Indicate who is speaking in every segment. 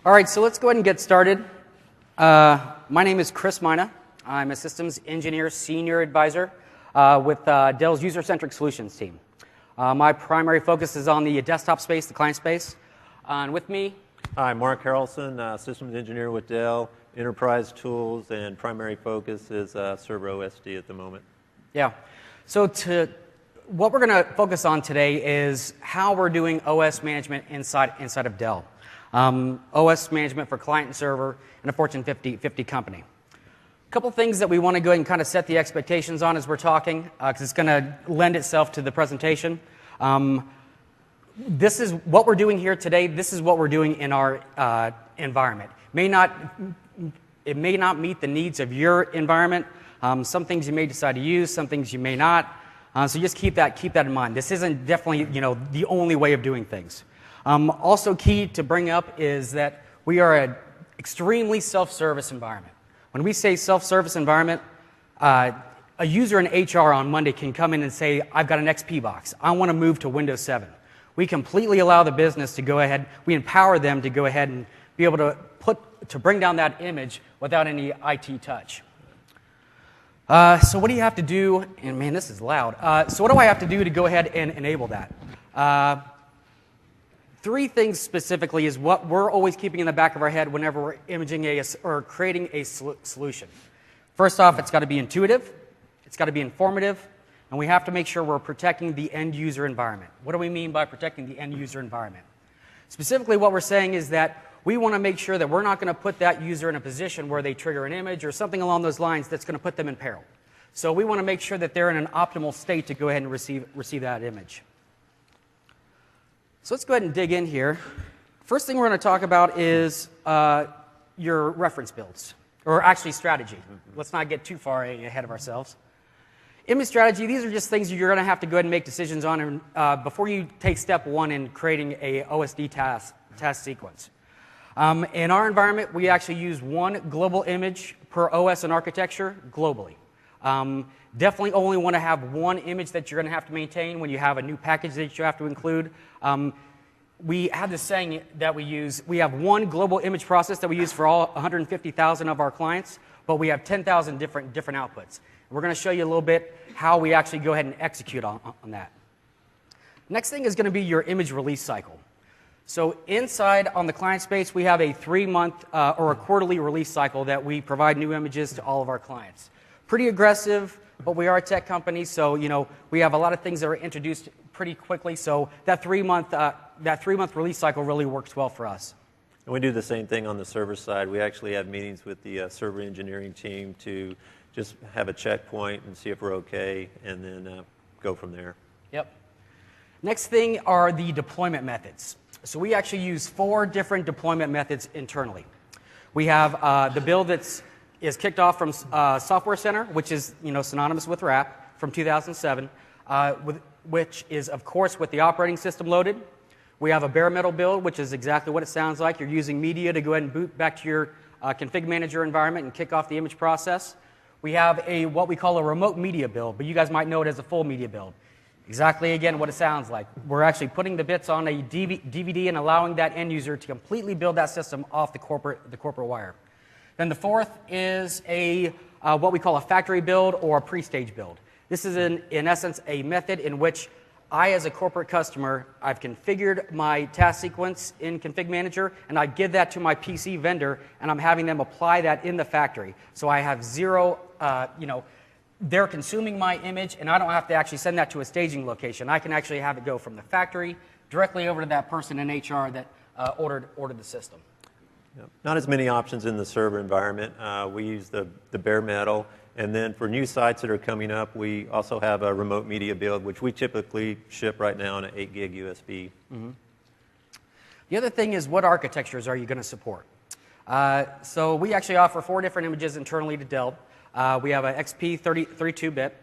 Speaker 1: All right, so let's go ahead and get started. My name is Chris Mina. I'm a systems engineer, senior advisor with Dell's user-centric solutions team. My primary focus is on the desktop space, the client space. And with me...
Speaker 2: Hi, Mark Harrelson, systems engineer with Dell, enterprise tools, and primary focus is server OSD at the moment.
Speaker 1: Yeah. So what we're going to focus on today is how we're doing OS management inside of Dell. OS management for client and server in a Fortune 50 company. A couple things that we want to go ahead and kind of set the expectations on as we're talking, because it's going to lend itself to the presentation. This is what we're doing here today. This is what we're doing in our environment. It may not meet the needs of your environment. Some things you may decide to use, some things you may not. So just keep that in mind. This isn't definitely the only way of doing things. Also key to bring up is that we are an extremely self-service environment. When we say self-service environment, a user in HR on Monday can come in and say, I've got an XP box. I want to move to Windows 7. We completely allow the business to go ahead, we empower them to go ahead and be able to bring down that image without any IT touch. So what do you have to do? And man, this is loud. So what do I have to do to go ahead and enable that? Three things specifically is what we're always keeping in the back of our head whenever we're imaging or creating a solution. First off, it's got to be intuitive, it's got to be informative, and we have to make sure we're protecting the end user environment. What do we mean by protecting the end user environment? Specifically, what we're saying is that we want to make sure that we're not going to put that user in a position where they trigger an image or something along those lines that's going to put them in peril. So we want to make sure that they're in an optimal state to go ahead and receive that image. So let's go ahead and dig in here. First thing we're going to talk about is your reference builds, or actually strategy. Let's not get too far ahead of ourselves. Image strategy, these are just things you're going to have to go ahead and make decisions on before you take step one in creating a OSD task sequence. In our environment, we actually use one global image per OS and architecture globally. Definitely only want to have one image that you're going to have to maintain when you have a new package that you have to include. We have this saying that we use. We have one global image process that we use for all 150,000 of our clients, but we have 10,000 different outputs. We're going to show you a little bit how we actually go ahead and execute on that. Next thing is going to be your image release cycle. So inside on the client space, we have a 3-month or a quarterly release cycle that we provide new images to all of our clients. Pretty aggressive, but we are a tech company, so we have a lot of things that are introduced pretty quickly. So that 3-month release cycle really works well for us.
Speaker 2: And we do the same thing on the server side. We actually have meetings with the server engineering team to just have a checkpoint and see if we're okay, and then go from there.
Speaker 1: Yep. Next thing are the deployment methods. So we actually use 4 different deployment methods internally. We have the build is kicked off from Software Center, which is synonymous with RAP from 2007, which is of course with the operating system loaded. We have a bare metal build, which is exactly what it sounds like. You're using media to go ahead and boot back to your config manager environment and kick off the image process. We have what we call a remote media build, but you guys might know it as a full media build. Exactly, again, what it sounds like. We're actually putting the bits on a DVD and allowing that end user to completely build that system off the corporate wire. Then the fourth is what we call a factory build or a pre-stage build. This is, in essence, a method in which I, as a corporate customer, I've configured my task sequence in Config Manager, and I give that to my PC vendor, and I'm having them apply that in the factory. So I have zero, they're consuming my image, and I don't have to actually send that to a staging location. I can actually have it go from the factory directly over to that person in HR that ordered the system.
Speaker 2: Yep. Not as many options in the server environment. We use the bare metal. And then for new sites that are coming up, we also have a remote media build, which we typically ship right now on an 8 gig USB.
Speaker 1: Mm-hmm. The other thing is, what architectures are you going to support? So we actually offer 4 different images internally to Dell. We have an XP 32-bit,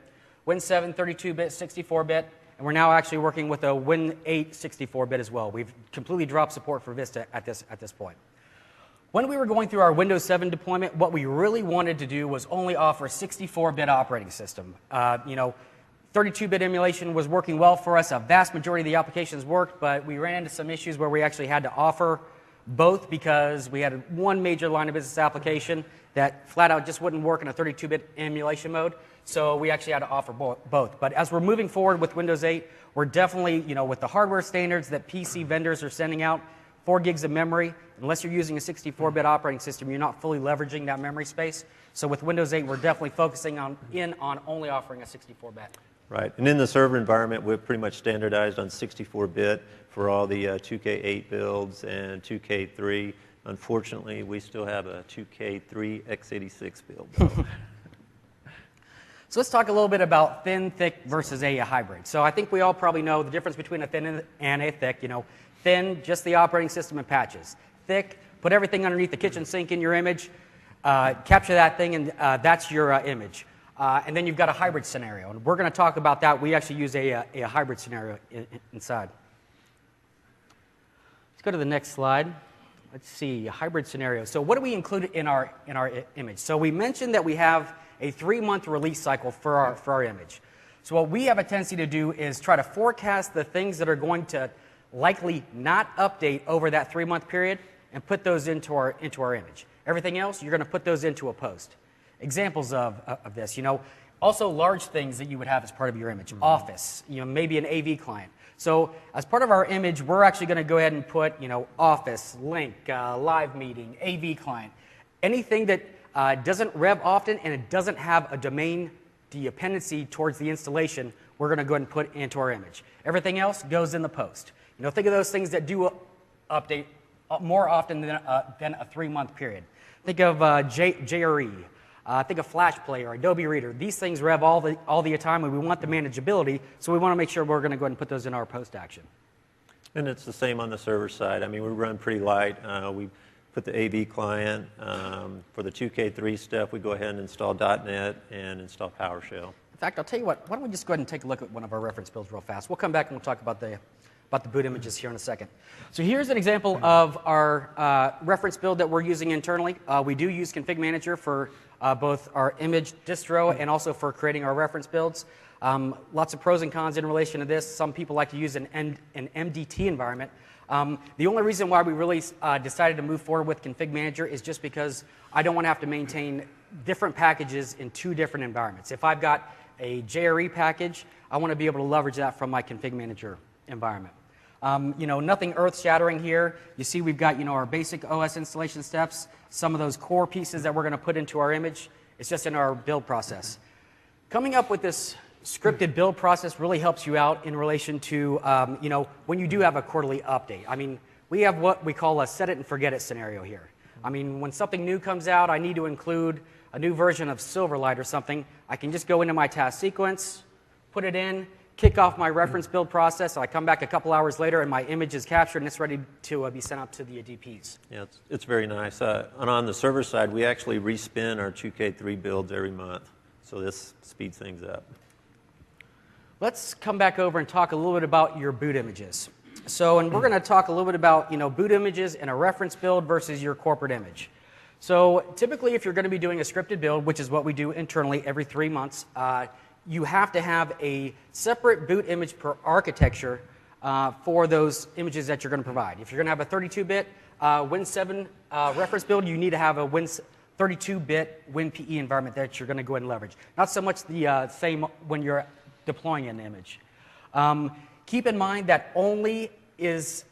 Speaker 1: Win 7 32-bit, 64-bit, and we're now actually working with a Win 8 64-bit as well. We've completely dropped support for Vista at this point. When we were going through our Windows 7 deployment, what we really wanted to do was only offer a 64-bit operating system. 32-bit emulation was working well for us. A vast majority of the applications worked, but we ran into some issues where we actually had to offer both because we had one major line of business application that flat out just wouldn't work in a 32-bit emulation mode, so we actually had to offer both. But as we're moving forward with Windows 8, we're definitely, with the hardware standards that PC vendors are sending out, 4 gigs of memory, unless you're using a 64-bit operating system, you're not fully leveraging that memory space. So with Windows 8, we're definitely focusing on only offering a 64-bit.
Speaker 2: Right, and in the server environment, we've pretty much standardized on 64-bit for all the 2K8 builds and 2K3. Unfortunately, we still have a 2K3 x86 build.
Speaker 1: So let's talk a little bit about thin, thick versus a hybrid. So I think we all probably know the difference between a thin and a thick. Thin, just the operating system and patches. Thick, put everything underneath the kitchen sink in your image, capture that thing, and that's your image. And then you've got a hybrid scenario, and we're going to talk about that. We actually use a hybrid scenario inside. Let's go to the next slide. Let's see, a hybrid scenario. So what do we include in our image? So we mentioned that we have a 3-month release cycle for our image. So what we have a tendency to do is try to forecast the things that are going to likely not update over that 3-month period and put those into our image. Everything else, you're going to put those into a post. Examples of this, also large things that you would have as part of your image. Office, maybe an AV client. So as part of our image, we're actually going to go ahead and put, Office, Link, Live Meeting, AV client. Anything that doesn't rev often and it doesn't have a domain dependency towards the installation, we're going to go ahead and put into our image. Everything else goes in the post. Think of those things that do update more often than a 3-month period. Think of JRE. Think of Flash Player, Adobe Reader. These things rev all the time, and we want the manageability, so we want to make sure we're going to go ahead and put those in our post action.
Speaker 2: And it's the same on the server side. I mean, we run pretty light. We put the AV client. For the 2K3 stuff, we go ahead and install .NET and install PowerShell.
Speaker 1: In fact, I'll tell you what, why don't we just go ahead and take a look at one of our reference builds real fast. We'll come back and we'll talk about the boot images here in a second. So here's an example of our reference build that we're using internally. We do use Config Manager for both our image distro and also for creating our reference builds. Lots of pros and cons in relation to this. Some people like to use an MDT environment. The only reason why we really decided to move forward with Config Manager is just because I don't want to have to maintain different packages in 2 different environments. If I've got a JRE package, I want to be able to leverage that from my Config Manager environment. Nothing earth-shattering here. You see we've got, our basic OS installation steps, some of those core pieces that we're going to put into our image. It's just in our build process. Coming up with this scripted build process really helps you out in relation to, when you do have a quarterly update. I mean, we have what we call a set it and forget it scenario here. I mean, when something new comes out, I need to include a new version of Silverlight or something. I can just go into my task sequence, put it in, kick off my reference build process. I come back a couple hours later and my image is captured and it's ready to be sent out to the DPs.
Speaker 2: Yeah, it's very nice. And on the server side, we actually respin our 2K3 builds every month. So this speeds things up.
Speaker 1: Let's come back over and talk a little bit about your boot images. So, and we're going to talk a little bit about, boot images in a reference build versus your corporate image. So typically if you're going to be doing a scripted build, which is what we do internally every 3 months, you have to have a separate boot image per architecture for those images that you're going to provide. If you're going to have a 32-bit Win7 reference build, you need to have a 32-bit WinPE environment that you're going to go ahead and leverage. Not so much the same when you're deploying an image. Keep in mind that only is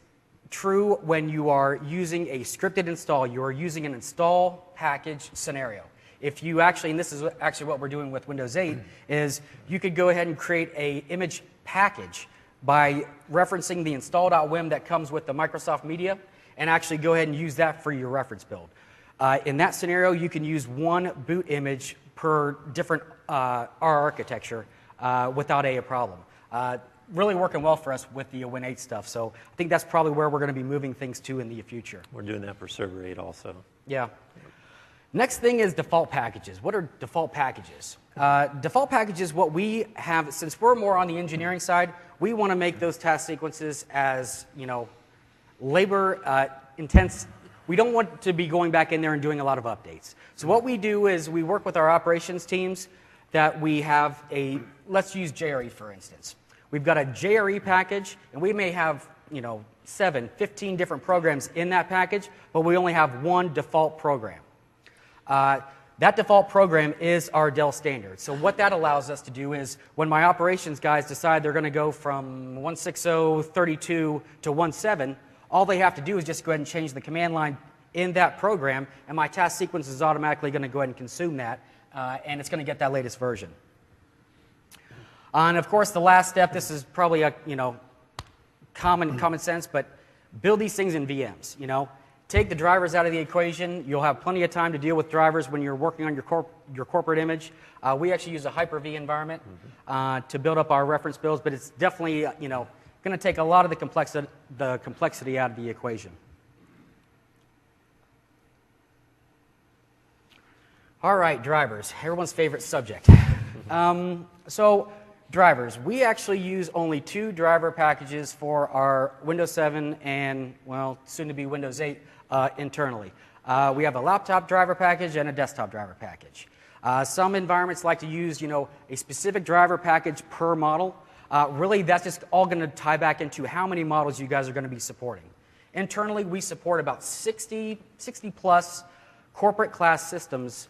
Speaker 1: true when you are using a scripted install. You are using an install package scenario. If you actually, and this is actually what we're doing with Windows 8, is you could go ahead and create an image package by referencing the install.wim that comes with the Microsoft Media and actually go ahead and use that for your reference build. In that scenario, you can use 1 boot image per different R architecture without a problem. Really working well for us with the Win 8 stuff, so I think that's probably where we're going to be moving things to in the future.
Speaker 2: We're doing that for Server 8 also.
Speaker 1: Yeah. Next thing is default packages. What are default packages? Default packages, what we have, since we're more on the engineering side, we want to make those task sequences as, labor intense. We don't want to be going back in there and doing a lot of updates. So what we do is we work with our operations teams that we have let's use JRE for instance. We've got a JRE package, and we may have, 7, 15 different programs in that package, but we only have one default program. That default program is our Dell standard. So what that allows us to do is when my operations guys decide they're going to go from 160.32 to 1.7, all they have to do is just go ahead and change the command line in that program, and my task sequence is automatically going to go ahead and consume that, and it's going to get that latest version. And of course, the last step, this is probably a common sense, but build these things in VMs. Take the drivers out of the equation. You'll have plenty of time to deal with drivers when you're working on your corporate image. We actually use a Hyper-V environment to build up our reference builds, but it's definitely going to take a lot of the complexity out of the equation. All right, drivers, everyone's favorite subject. So drivers, we actually use only 2 driver packages for our Windows 7 and, well, soon to be Windows 8 internally. We have a laptop driver package and a desktop driver package. Some environments like to use, a specific driver package per model. Really, that's just all going to tie back into how many models you guys are going to be supporting. Internally, we support about 60 plus corporate class systems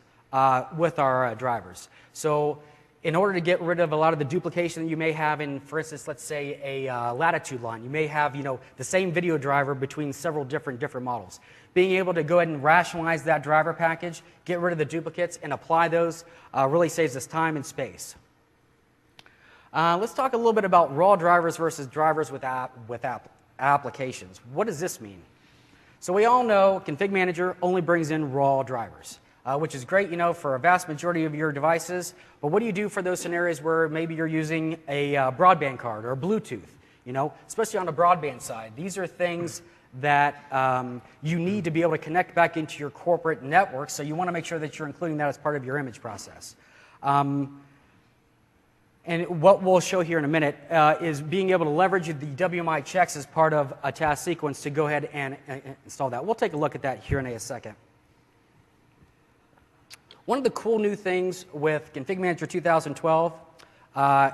Speaker 1: with our drivers. So in order to get rid of a lot of the duplication that you may have in, for instance, let's say a latitude line, you may have the same video driver between several different models. Being able to go ahead and rationalize that driver package, get rid of the duplicates, and apply those really saves us time and space. Let's talk a little bit about raw drivers versus drivers with applications. What does this mean? So we all know Config Manager only brings in raw drivers. Which is great, for a vast majority of your devices. But what do you do for those scenarios where maybe you're using a broadband card or Bluetooth? Especially on the broadband side, these are things that you need to be able to connect back into your corporate network. So you want to make sure that you're including that as part of your image process. And what we'll show here in a minute is being able to leverage the WMI checks as part of a task sequence to go ahead and install that. We'll take a look at that here in a second. One of the cool new things with Config Manager 2012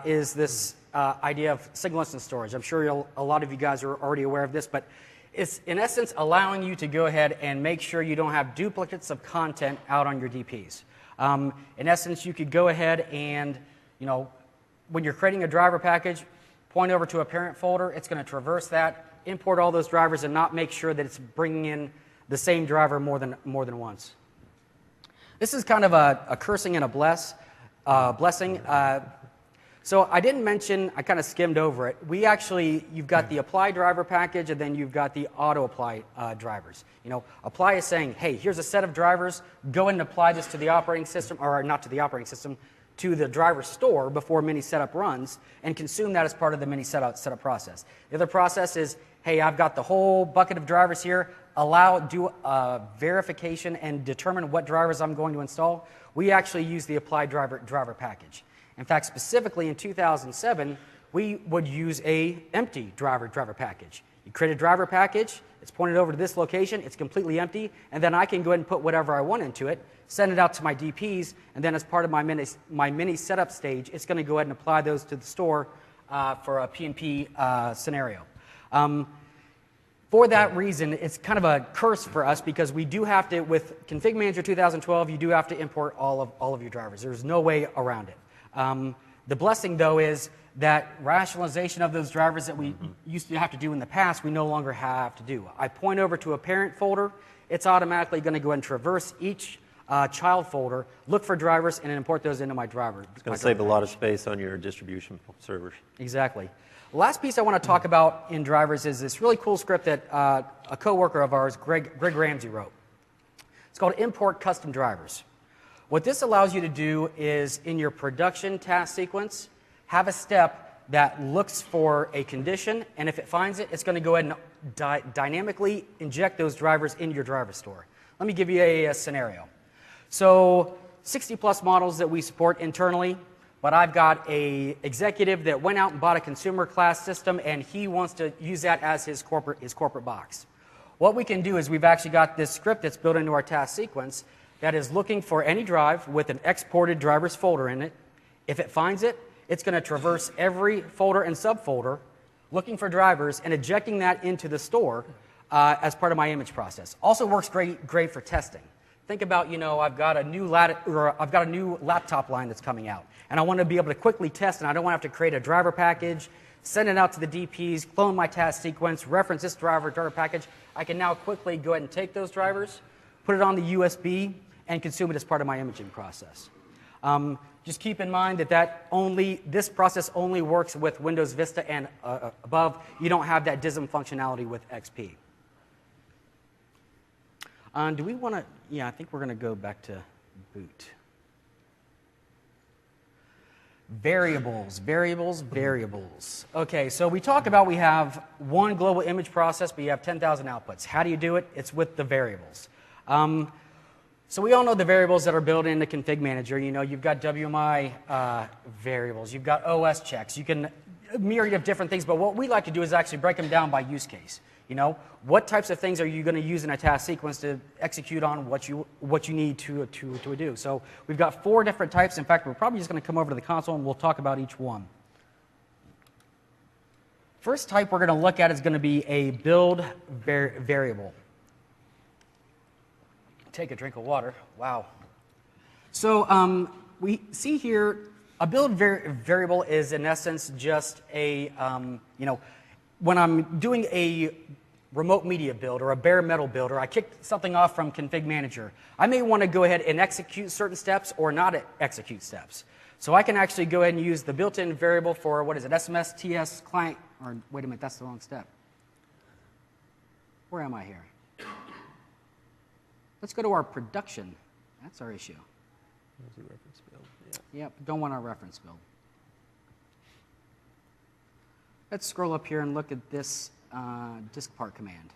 Speaker 1: is this idea of single instance storage. I'm sure a lot of you guys are already aware of this, but it's in essence allowing you to go ahead and make sure you don't have duplicates of content out on your DPs. In essence, you could go ahead and, when you're creating a driver package, point over to a parent folder. It's going to traverse that, import all those drivers, and not make sure that it's bringing in the same driver more than once. This is kind of a cursing and a blessing. So I didn't mention, I kind of skimmed over it. You've got the apply driver package, and then you've got the auto apply drivers. Apply is saying, hey, here's a set of drivers, go and apply this to the operating system, or not to the operating system, to the driver store before mini setup runs, and consume that as part of the mini setup process. The other process is, hey, I've got the whole bucket of drivers here, do verification and determine what drivers I'm going to install. We actually use the apply driver package. In fact, specifically in 2007, we would use a empty driver package. You create a driver package, it's pointed over to this location, it's completely empty, and then I can go ahead and put whatever I want into it, send it out to my DPs, and then as part of my mini setup stage, it's going to go ahead and apply those to the store for a P&P scenario. For that reason, it's kind of a curse for us because we do have to, with Config Manager 2012, you do have to import all of your drivers. There's no way around it. The blessing, though, is that rationalization of those drivers that we used to have to do in the past, we no longer have to do. I point over to a parent folder. It's automatically going to go and traverse each child folder, look for drivers, and import those into my driver.
Speaker 2: It's going to save a lot of space on your distribution servers.
Speaker 1: Exactly. The last piece I want to talk about in drivers is this really cool script that a coworker of ours, Greg Ramsey, wrote. It's called Import Custom Drivers. What this allows you to do is, in your production task sequence, have a step that looks for a condition, and if it finds it, it's going to go ahead and dynamically inject those drivers into your driver store. Let me give you a scenario. So 60 plus models that we support internally, but I've got an executive that went out and bought a consumer class system, and he wants to use that as his corporate box. What we can do is we've actually got this script that's built into our task sequence that is looking for any drive with an exported drivers folder in it. If it finds it, it's going to traverse every folder and subfolder, looking for drivers, and ejecting that into the store as part of my image process. Also works great for testing. Think about, I've got a new laptop line that's coming out, and I want to be able to quickly test, and I don't want to have to create a driver package, send it out to the DPs, clone my task sequence, reference this driver package. I can now quickly go ahead and take those drivers, put it on the USB, and consume it as part of my imaging process. Just keep in mind that this process only works with Windows Vista and above. You don't have that DISM functionality with XP. Do we want to? Yeah, I think we're going to go back to boot. Variables. Okay, so we talk about we have one global image process, but you have 10,000 outputs. How do you do it? It's with the variables. So we all know the variables that are built in the config manager. You've got WMI variables. You've got OS checks. You can a myriad of different things, but what we like to do is actually break them down by use case. What types of things are you going to use in a task sequence to execute on what you need to do? So we've got 4 different types. In fact, we're probably just going to come over to the console and we'll talk about each one. First type we're going to look at is going to be a build variable. Take a drink of water. Wow. So we see here a build variable is in essence just a, when I'm doing a remote media build or a bare metal build, or I kicked something off from config manager, I may want to go ahead and execute certain steps or not execute steps. So I can actually go ahead and use the built-in variable for, what is it, SMS TS client, or wait a minute, that's the wrong step. Where am I here? Let's go to our production. That's our issue.
Speaker 2: There's a reference build.
Speaker 1: Yep, don't want our reference build. Let's scroll up here and look at this disk part command.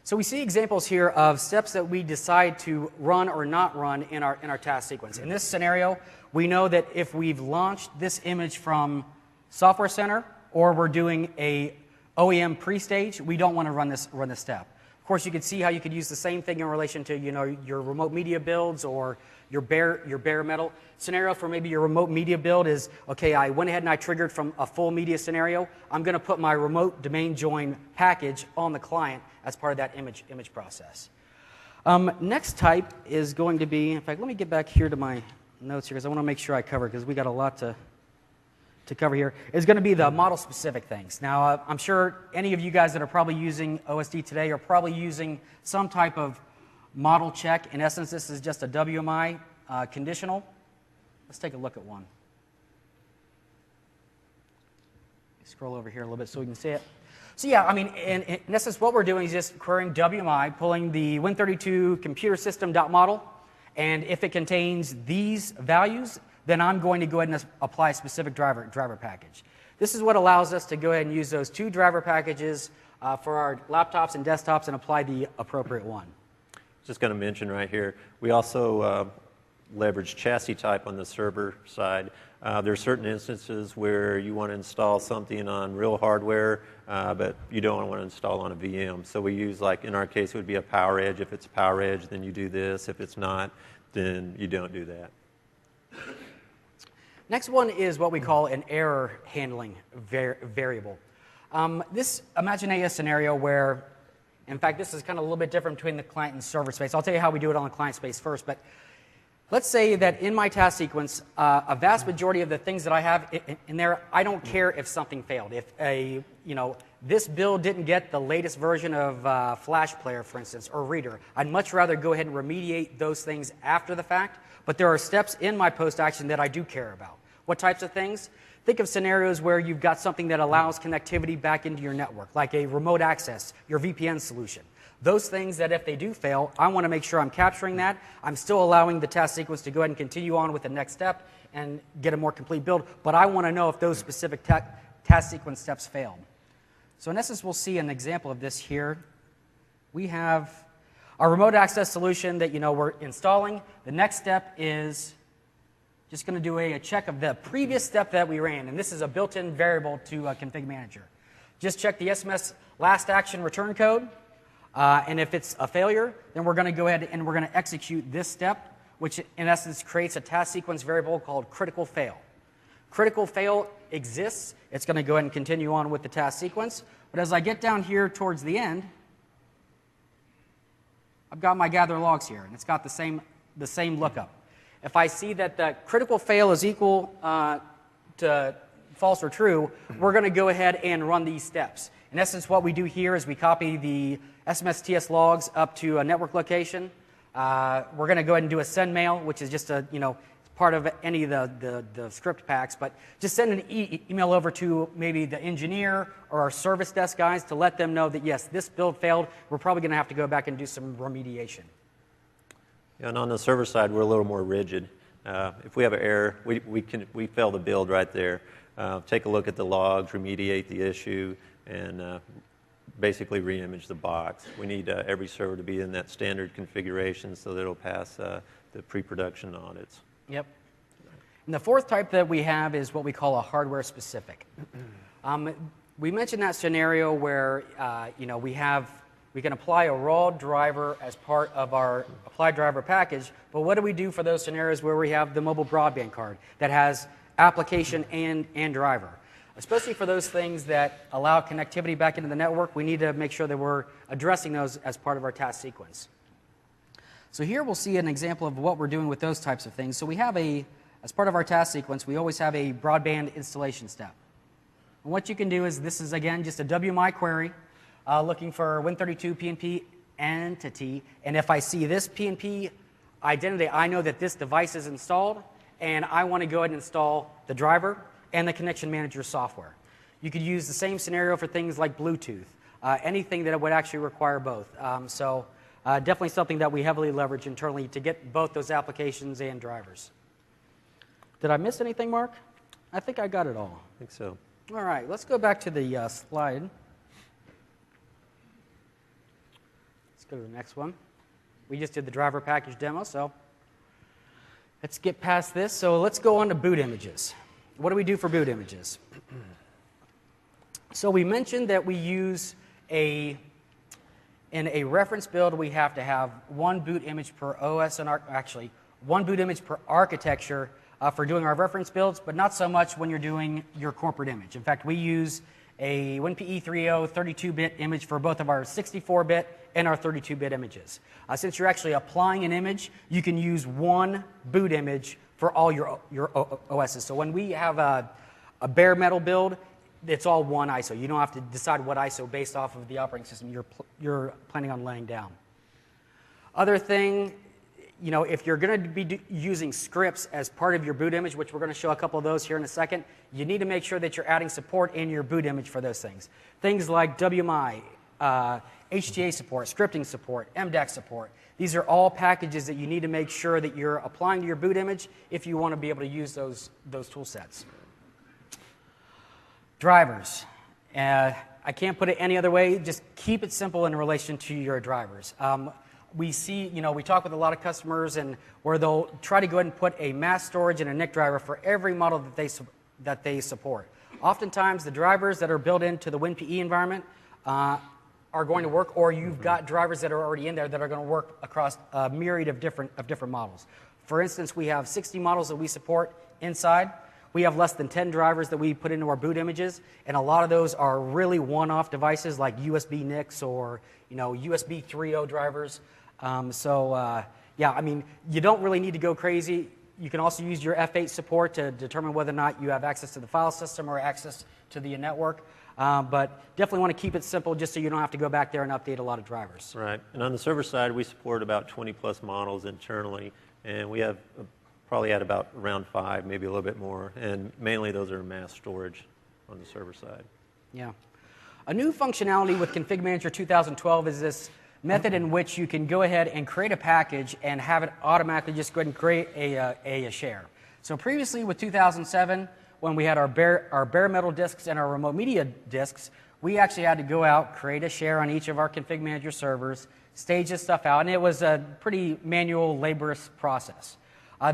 Speaker 1: So we see examples here of steps that we decide to run or not run in our task sequence. In this scenario, we know that if we've launched this image from Software Center or we're doing a OEM pre-stage, we don't want to run this step. Of course, you can see how you could use the same thing in relation to your remote media builds or your bare metal scenario. For maybe your remote media build is, okay, I went ahead and I triggered from a full media scenario. I'm going to put my remote domain join package on the client as part of that image process. Next type is going to be, in fact, let me get back here to my notes here because I want to make sure I cover because we got a lot to cover here, is going to be the model-specific things. Now, I'm sure any of you guys that are probably using OSD today are probably using some type of model check. In essence, this is just a WMI conditional. Let's take a look at one. Scroll over here a little bit so we can see it. So yeah, I mean, in essence, what we're doing is just querying WMI, pulling the Win32 computer system.model, and if it contains these values, then I'm going to go ahead and apply a specific driver package. This is what allows us to go ahead and use those 2 driver packages for our laptops and desktops and apply the appropriate one.
Speaker 2: Just going to mention right here, we also leverage chassis type on the server side. There are certain instances where you want to install something on real hardware, but you don't want to install on a VM. So we use, like in our case, it would be a Power Edge. If it's Power Edge, then you do this. If it's not, then you don't do that.
Speaker 1: Next one is what we call an error handling variable. Imagine a scenario where, in fact, this is kind of a little bit different between the client and server space. I'll tell you how we do it on the client space first, but let's say that in my task sequence, a vast majority of the things that I have in there, I don't care if something failed. If this build didn't get the latest version of Flash Player, for instance, or Reader, I'd much rather go ahead and remediate those things after the fact, but there are steps in my post-action that I do care about. What types of things? Think of scenarios where you've got something that allows connectivity back into your network, like a remote access, your VPN solution. Those things that if they do fail, I want to make sure I'm capturing that. I'm still allowing the task sequence to go ahead and continue on with the next step and get a more complete build, but I want to know if those specific task sequence steps failed. So in essence, we'll see an example of this here. We have our remote access solution that we're installing. The next step is just going to do a check of the previous step that we ran, and this is a built-in variable to config manager. Just check the SMS last action return code, and if it's a failure, then we're going to go ahead and we're going to execute this step, which in essence creates a task sequence variable called critical fail. Critical fail exists. It's going to go ahead and continue on with the task sequence. But as I get down here towards the end, I've got my gather logs here, and it's got the same lookup. If I see that the critical fail is equal to false or true, we're going to go ahead and run these steps. In essence, what we do here is we copy the SMSTS logs up to a network location. We're going to go ahead and do a send mail, which is just a, part of any of the script packs, but just send an email over to maybe the engineer or our service desk guys to let them know that, yes, this build failed. We're probably going to have to go back and do some remediation.
Speaker 2: Yeah, and on the server side, we're a little more rigid. If we have an error, we fail the build right there. Take a look at the logs, remediate the issue, and basically re-image the box. We need every server to be in that standard configuration so that it'll pass the pre-production audits. Yep.
Speaker 1: And the fourth type that we have is what we call a hardware specific. We mentioned that scenario where we can apply a raw driver as part of our applied driver package, but what do we do for those scenarios where we have the mobile broadband card that has application and driver? Especially for those things that allow connectivity back into the network, we need to make sure that we're addressing those as part of our task sequence. So here we'll see an example of what we're doing with those types of things. So we have as part of our task sequence, we always have a broadband installation step. And what you can do is, this is again just a WMI query looking for Win32 PNP entity. And if I see this PNP identity, I know that this device is installed, and I want to go ahead and install the driver and the connection manager software. You could use the same scenario for things like Bluetooth, anything that would actually require both. Definitely something that we heavily leverage internally to get both those applications and drivers. Did I miss anything, Mark? I think I got it all.
Speaker 2: I think so.
Speaker 1: All right, let's go back to the slide. Let's go to the next one. We just did the driver package demo, so let's get past this. So let's go on to boot images. What do we do for boot images? So we mentioned that we use in a reference build, we have to have one boot image per OS and actually one boot image per architecture for doing our reference builds, but not so much when you're doing your corporate image. In fact, we use a WinPE 30 32-bit image for both of our 64-bit and our 32-bit images. Since you're actually applying an image, you can use one boot image for all your OSs. So when we have a bare metal build, it's all one ISO. You don't have to decide what ISO based off of the operating system you're planning on laying down. Other thing, if you're going to be using scripts as part of your boot image, which we're going to show a couple of those here in a second, you need to make sure that you're adding support in your boot image for those things. Things like WMI, HTA support, scripting support, MDAC support. These are all packages that you need to make sure that you're applying to your boot image if you want to be able to use those tool sets. Drivers. I can't put it any other way. Just keep it simple in relation to your drivers. We see, we talk with a lot of customers and where they'll try to go ahead and put a mass storage and a NIC driver for every model that they support. Oftentimes, the drivers that are built into the WinPE environment are going to work, or you've got drivers that are already in there that are going to work across a myriad of different models. For instance, we have 60 models that we support inside. We have less than 10 drivers that we put into our boot images, and a lot of those are really one-off devices like USB NICs or USB 3.0 drivers. Yeah, I mean, you don't really need to go crazy. You can also use your F8 support to determine whether or not you have access to the file system or access to the network. But definitely want to keep it simple just so you don't have to go back there and update a lot of drivers.
Speaker 2: Right. And on the server side, we support about 20-plus models internally, and we have probably at about around 5, maybe a little bit more, and mainly those are mass storage on the server side.
Speaker 1: Yeah. A new functionality with Config Manager 2012 is this method in which you can go ahead and create a package and have it automatically just go ahead and create a share. So previously with 2007, when we had our bare metal disks and our remote media disks, we actually had to go out, create a share on each of our Config Manager servers, stage this stuff out, and it was a pretty manual, laborious process.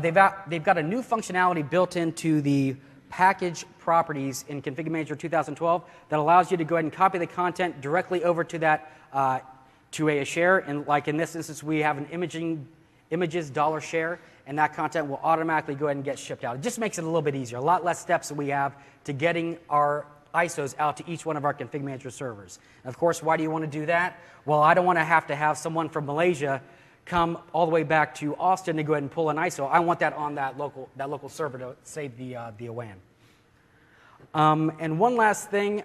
Speaker 1: They've got a new functionality built into the package properties in Config Manager 2012 that allows you to go ahead and copy the content directly over to that to a share. And like in this instance, we have an images $share, and that content will automatically go ahead and get shipped out. It just makes it a little bit easier, a lot less steps that we have to getting our ISOs out to each one of our config manager servers. And of course, why do you want to do that? Well, I don't want to have someone from Malaysia come all the way back to Austin to go ahead and pull an ISO. I want that on that local server to save the WAN. And one last thing,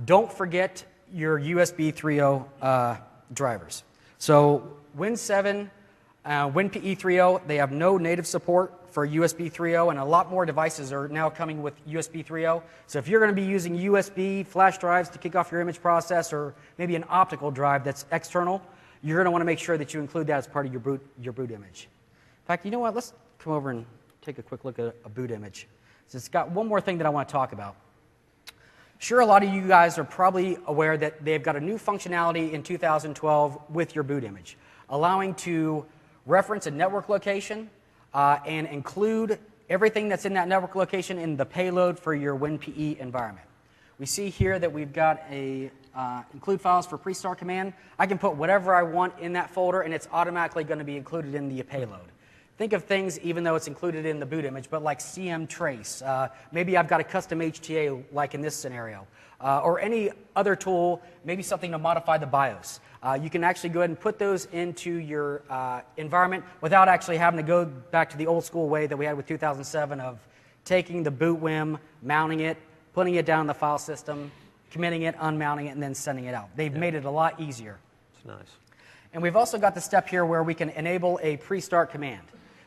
Speaker 1: don't forget your USB 3.0 drivers. So Win7, WinPE 3.0, they have no native support for USB 3.0, and a lot more devices are now coming with USB 3.0. So if you're going to be using USB flash drives to kick off your image process, or maybe an optical drive that's external, you're going to want to make sure that you include that as part of your boot image. In fact, you know what? Let's come over and take a quick look at a boot image. So it's got one more thing that I want to talk about. Sure, a lot of you guys are probably aware that they've got a new functionality in 2012 with your boot image, allowing to reference a network location and include everything that's in that network location in the payload for your WinPE environment. We see here that we've got a include files for pre-start command. I can put whatever I want in that folder, and it's automatically going to be included in the payload. Think of things, even though it's included in the boot image, but like CM trace. Maybe I've got a custom HTA, like in this scenario, or any other tool, maybe something to modify the BIOS. You can actually go ahead and put those into your environment without actually having to go back to the old school way that we had with 2007 of taking the boot WIM, mounting it, putting it down in the file system, committing it, unmounting it, and then sending it out. They've made it a lot easier.
Speaker 2: It's nice.
Speaker 1: And we've also got the step here where we can enable a pre-start command.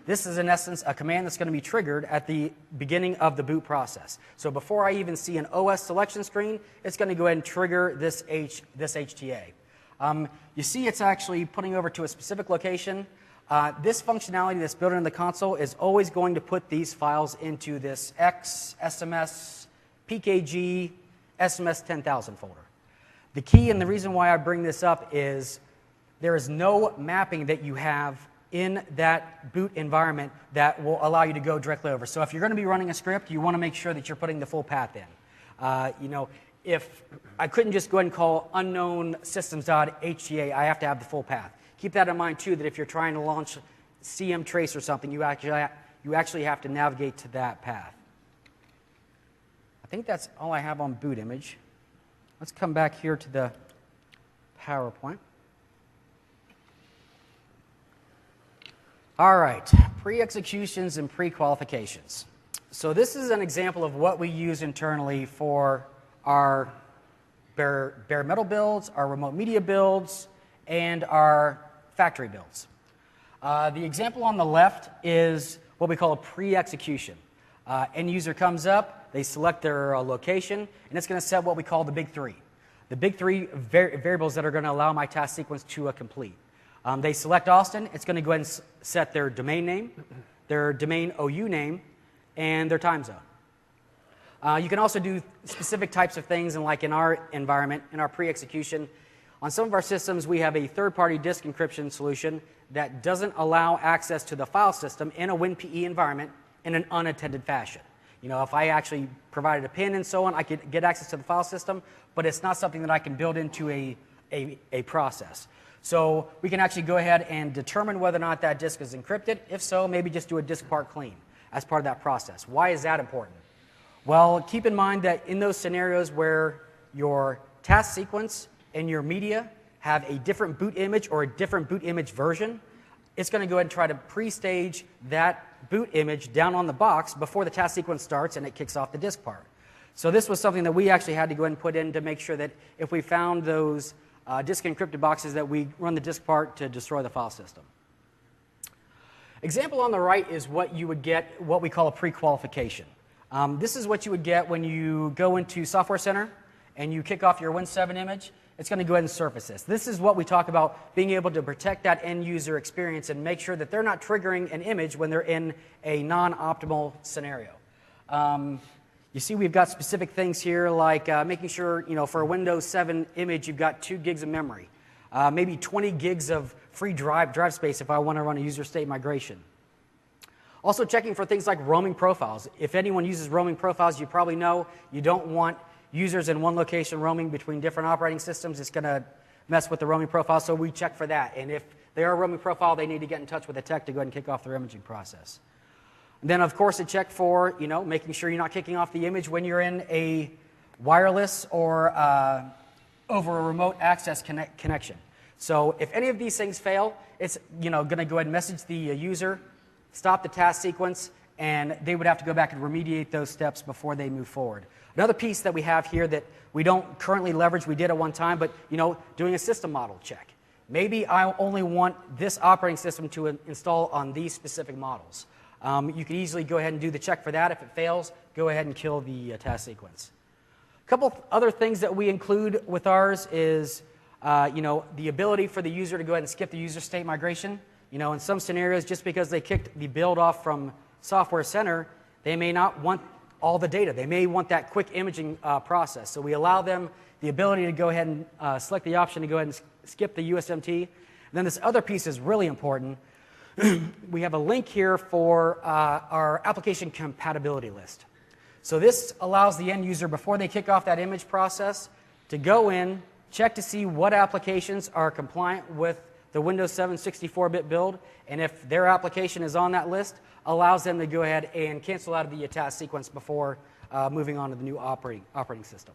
Speaker 1: This is, in essence, a command that's going to be triggered at the beginning of the boot process. So before I even see an OS selection screen, it's going to go ahead and trigger this HTA. You see it's actually putting over to a specific location. This functionality that's built into the console is always going to put these files into this X, SMS, PKG, SMS 10,000 folder. The key and the reason why I bring this up is there is no mapping that you have in that boot environment that will allow you to go directly over. So if you're going to be running a script, you want to make sure that you're putting the full path in. If I couldn't just go ahead and call unknown systems.hta, I have to have the full path. Keep that in mind too, that if you're trying to launch CM trace or something, you actually have to navigate to that path. I think that's all I have on boot image. Let's come back here to the PowerPoint. All right, pre-executions and pre-qualifications. So this is an example of what we use internally for our bare metal builds, our remote media builds, and our factory builds. The example on the left is what we call a pre-execution. End user comes up, they select their location, and it's going to set what we call the big three. The big three variables that are going to allow my task sequence to complete. They select Austin, it's going to go ahead and set their domain name, their domain OU name, and their time zone. You can also do specific types of things, and like in our environment, in our pre-execution, on some of our systems we have a third-party disk encryption solution that doesn't allow access to the file system in a WinPE environment in an unattended fashion. If I actually provided a PIN and so on, I could get access to the file system, but it's not something that I can build into a process. So we can actually go ahead and determine whether or not that disk is encrypted. If so, maybe just do a disk part clean as part of that process. Why is that important? Well, keep in mind that in those scenarios where your task sequence and your media have a different boot image or a different boot image version, it's going to go ahead and try to pre-stage that boot image down on the box before the task sequence starts and it kicks off the disk part. So this was something that we actually had to go ahead and put in to make sure that if we found those disk encrypted boxes, that we run the disk part to destroy the file system. Example on the right is what you would get, what we call a pre-qualification. This is what you would get when you go into Software Center and you kick off your Win7 image. It's going to go ahead and surface this. This is what we talk about being able to protect that end user experience and make sure that they're not triggering an image when they're in a non-optimal scenario. You see we've got specific things here like making sure, for a Windows 7 image, you've got 2 gigs of memory, maybe 20 gigs of free drive space if I want to run a user state migration. Also checking for things like roaming profiles. If anyone uses roaming profiles, you probably know you don't want users in one location roaming between different operating systems. It's going to mess with the roaming profile, so we check for that. And if they are roaming profile, they need to get in touch with the tech to go ahead and kick off their imaging process. And then, of course, a check for, making sure you're not kicking off the image when you're in a wireless or over a remote access connection. So if any of these things fail, it's going to go ahead and message the user, stop the task sequence, and they would have to go back and remediate those steps before they move forward. Another piece that we have here that we don't currently leverage, we did at one time, but doing a system model check. Maybe I only want this operating system to install on these specific models. You can easily go ahead and do the check for that. If it fails, go ahead and kill the task sequence. A couple other things that we include with ours is the ability for the user to go ahead and skip the user state migration. In some scenarios, just because they kicked the build off from Software Center, they may not want all the data. They may want that quick imaging process. So we allow them the ability to go ahead and select the option to go ahead and skip the USMT. And then this other piece is really important. We have a link here for our application compatibility list. So this allows the end user, before they kick off that image process, to go in, check to see what applications are compliant with the Windows 7 64-bit build, and if their application is on that list, allows them to go ahead and cancel out of the task sequence before moving on to the new operating system.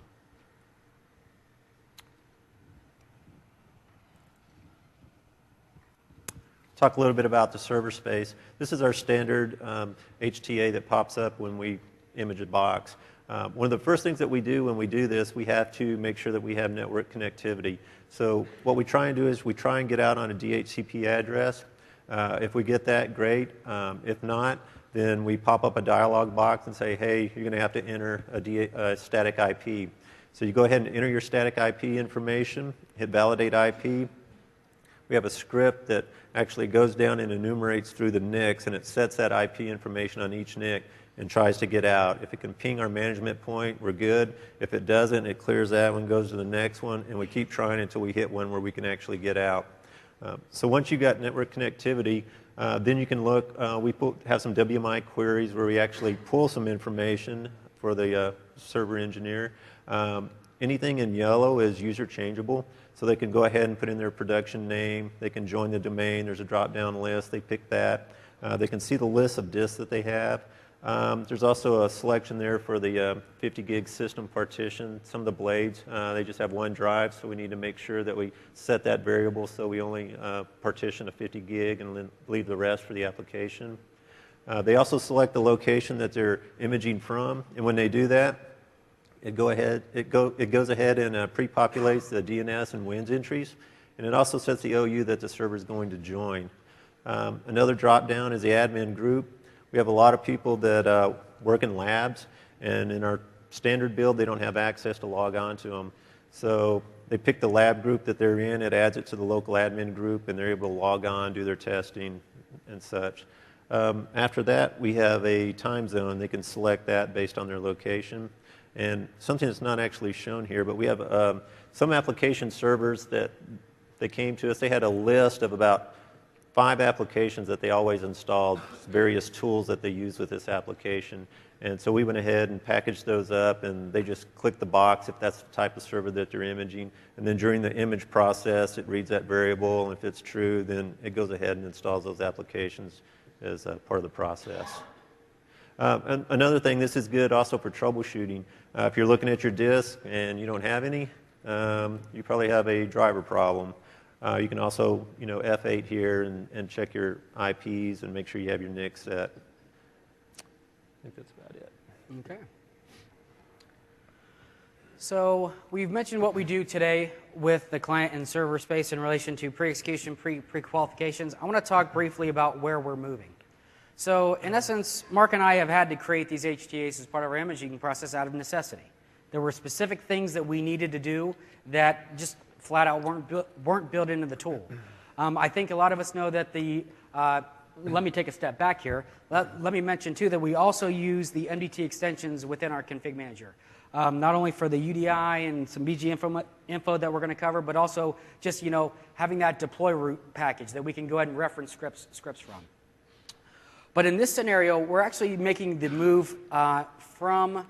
Speaker 2: Talk a little bit about the server space. This is our standard HTA that pops up when we image a box. One of the first things that we do when we do this, we have to make sure that we have network connectivity. So what we try and do is we try and get out on a DHCP address. If we get that, great. If not, then we pop up a dialog box and say, hey, you're going to have to enter a static IP. So you go ahead and enter your static IP information, hit validate IP. We have a script that actually goes down and enumerates through the NICs, and it sets that IP information on each NIC and tries to get out. If it can ping our management point, we're good. If it doesn't, it clears that one, goes to the next one, and we keep trying until we hit one where we can actually get out. So once you've got network connectivity, then you can look. We have some WMI queries where we actually pull some information for the server engineer. Anything in yellow is user changeable, so they can go ahead and put in their production name. They can join the domain. There's a drop-down list. They pick that. They can see the list of disks that they have. There's also a selection there for the 50 gig system partition. Some of the blades, they just have one drive, so we need to make sure that we set that variable so we only partition a 50 gig and then leave the rest for the application. They also select the location that they're imaging from, and when they do that, it goes ahead and pre-populates the DNS and WINS entries, and it also sets the OU that the server is going to join. Another drop-down is the admin group. We have a lot of people that work in labs, and in our standard build, they don't have access to log on to them. So they pick the lab group that they're in, it adds it to the local admin group, and they're able to log on, do their testing, and such. After that, we have a time zone. They can select that based on their location. And something that's not actually shown here, but we have some application servers that they came to us. They had a list of about 5 applications that they always installed, various tools that they use with this application. And so we went ahead and packaged those up, and they just click the box if that's the type of server that they're imaging. And then during the image process, it reads that variable, and if it's true, then it goes ahead and installs those applications as part of the process. And another thing, this is good also for troubleshooting. If you're looking at your disk and you don't have any, you probably have a driver problem. You can also, F8 here and check your IPs and make sure you have your NIC set. I think that's about it.
Speaker 1: Okay. So we've mentioned what we do today with the client and server space in relation to pre-execution, pre-qualifications. I want to talk briefly about where we're moving. So in essence, Mark and I have had to create these HTAs as part of our imaging process out of necessity. There were specific things that we needed to do that just flat out weren't built into the tool. I think a lot of us know that let me take a step back here. Let me mention too that we also use the MDT extensions within our config manager. Not only for the UDI and some BG info that we're going to cover, but also just having that deploy route package that we can go ahead and reference scripts from. But in this scenario, we're actually making the move from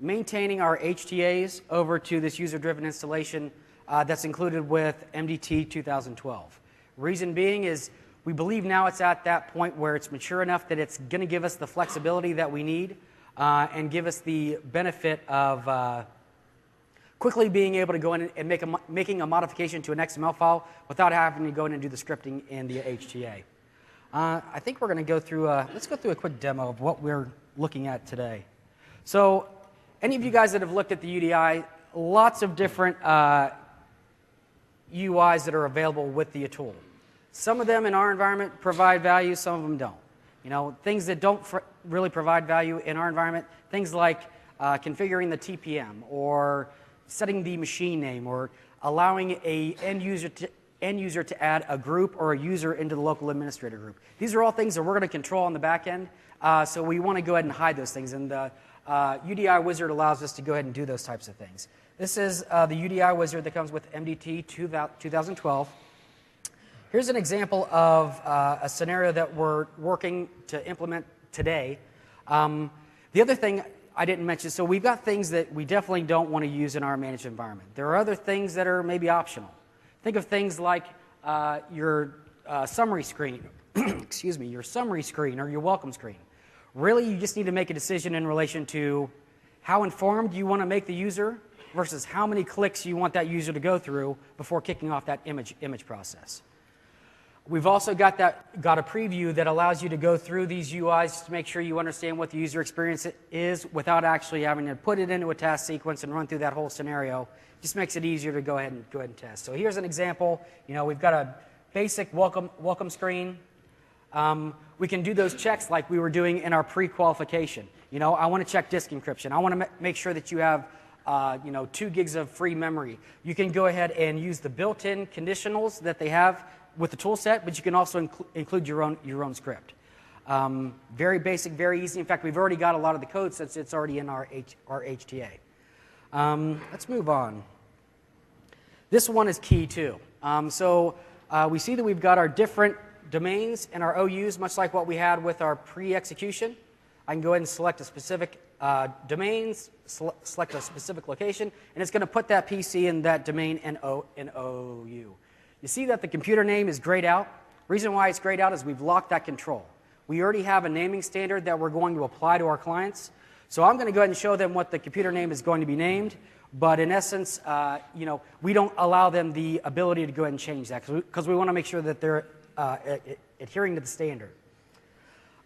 Speaker 1: maintaining our HTAs over to this user-driven installation that's included with MDT 2012. Reason being is we believe now it's at that point where it's mature enough that it's going to give us the flexibility that we need and give us the benefit of quickly being able to go in and making a modification to an XML file without having to go in and do the scripting in the HTA. I think we're going to go through let's go through a quick demo of what we're looking at today. So any of you guys that have looked at the UDI, lots of different UIs that are available with the tool. Some of them in our environment provide value, some of them don't. You know, things that don't really provide value in our environment, things like configuring the TPM or setting the machine name or allowing a end user to add a group or a user into the local administrator group. These are all things that we're going to control on the back end, so we want to go ahead and hide those things. And the UDI wizard allows us to go ahead and do those types of things. This is the UDI wizard that comes with MDT 2012. Here's an example of a scenario that we're working to implement today. The other thing I didn't mention, so we've got things that we definitely don't want to use in our managed environment. There are other things that are maybe optional. Think of things like your summary screen, excuse me, your summary screen or your welcome screen. Really, you just need to make a decision in relation to how informed you want to make the user versus how many clicks you want that user to go through before kicking off that image process. We've also got a preview that allows you to go through these UIs to make sure you understand what the user experience is without actually having to put it into a task sequence and run through that whole scenario. Just makes it easier to go ahead and test. So here's an example. You know, we've got a basic welcome screen. We can do those checks like we were doing in our pre-qualification. You know, I want to check disk encryption. I want to make sure that you have 2 gigs of free memory. You can go ahead and use the built-in conditionals that they have with the tool set, but you can also include your own script. Very basic, very easy. In fact, we've already got a lot of the code since it's already in our HTA. Let's move on. This one is key too. We see that we've got our different domains and our OUs, much like what we had with our pre-execution. I can go ahead and select a specific domains, select a specific location, and it's going to put that PC in that domain and OU. You see that the computer name is grayed out. Reason why it's grayed out is we've locked that control. We already have a naming standard that we're going to apply to our clients. So I'm going to go ahead and show them what the computer name is going to be named. But in essence, we don't allow them the ability to go ahead and change that because we want to make sure that they're adhering to the standard.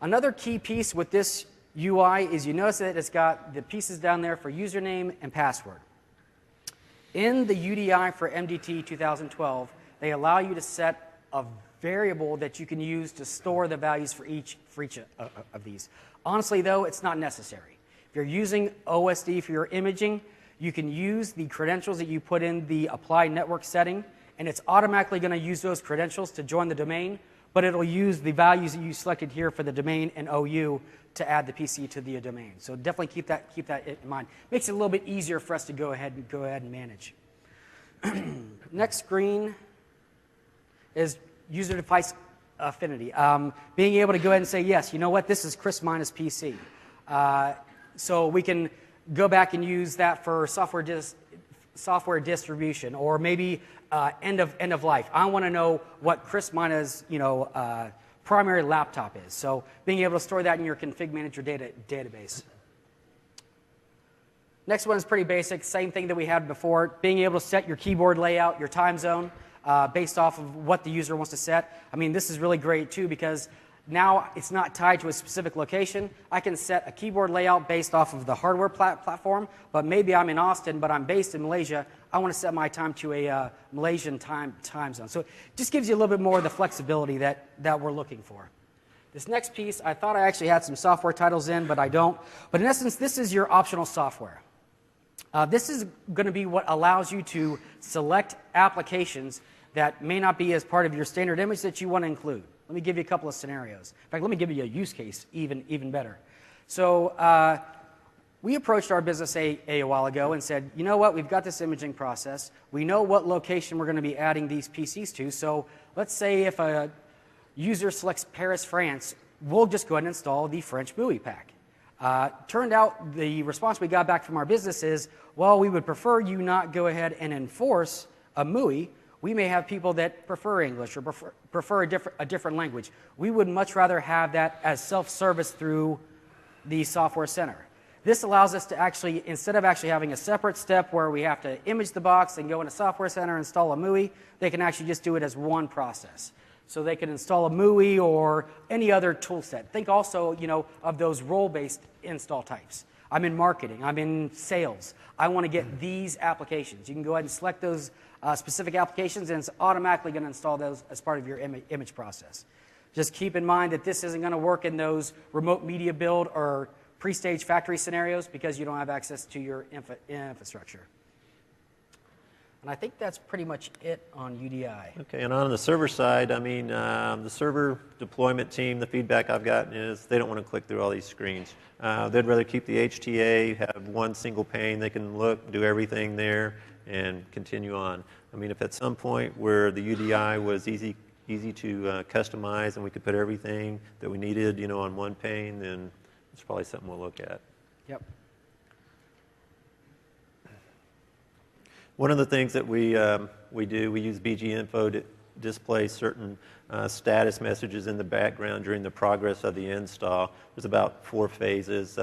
Speaker 1: Another key piece with this UI is you notice that it's got the pieces down there for username and password. In the UDI for MDT 2012, they allow you to set a variable that you can use to store the values for each of these. Honestly, though, it's not necessary. If you're using OSD for your imaging, you can use the credentials that you put in the applied network setting, and it's automatically going to use those credentials to join the domain, but it'll use the values that you selected here for the domain and OU to add the PC to the domain. So definitely keep that in mind. Makes it a little bit easier for us to go ahead and manage. Next screen is user device affinity. Being able to go ahead and say, yes, you know what, this is Chris minus PC. So we can go back and use that for software distribution or maybe end of life. I want to know what Chris minus primary laptop is. So being able to store that in your config manager database. Next one is pretty basic, same thing that we had before. Being able to set your keyboard layout, your time zone, based off of what the user wants to set. I mean, this is really great too because now it's not tied to a specific location. I can set a keyboard layout based off of the hardware platform, but maybe I'm in Austin, but I'm based in Malaysia. I want to set my time to a Malaysian time zone. So it just gives you a little bit more of the flexibility that we're looking for. This next piece, I thought I actually had some software titles in, but I don't. But in essence, this is your optional software. This is going to be what allows you to select applications that may not be as part of your standard image that you want to include. Let me give you a couple of scenarios. In fact, let me give you a use case even better. So we approached our business a while ago and said, you know what, we've got this imaging process. We know what location we're going to be adding these PCs to. So let's say if a user selects Paris, France, we'll just go ahead and install the French MUI pack. Turned out the response we got back from our business is, well, we would prefer you not go ahead and enforce a MUI. We may have people that prefer English or prefer a different language. We would much rather have that as self-service through the software center. This allows us to actually, instead of actually having a separate step where we have to image the box and go in a software center and install a MUI, they can actually just do it as one process. So they can install a MUI or any other tool set. Think also, of those role-based install types. I'm in marketing, I'm in sales. I want to get these applications. You can go ahead and select those specific applications, and it's automatically going to install those as part of your image process. Just keep in mind that this isn't going to work in those remote media build or pre-stage factory scenarios because you don't have access to your infrastructure. And I think that's pretty much it on UDI.
Speaker 2: Okay, and on the server side, I mean, the server deployment team, the feedback I've gotten is they don't want to click through all these screens. They'd rather keep the HTA, have one single pane, they can look, do everything there, and continue on. I mean, if at some point where the UDI was easy to customize and we could put everything that we needed, on one pane, then it's probably something we'll look at.
Speaker 1: Yep.
Speaker 2: One of the things that we do, we use BG Info to display certain status messages in the background during the progress of the install. There's about 4 phases.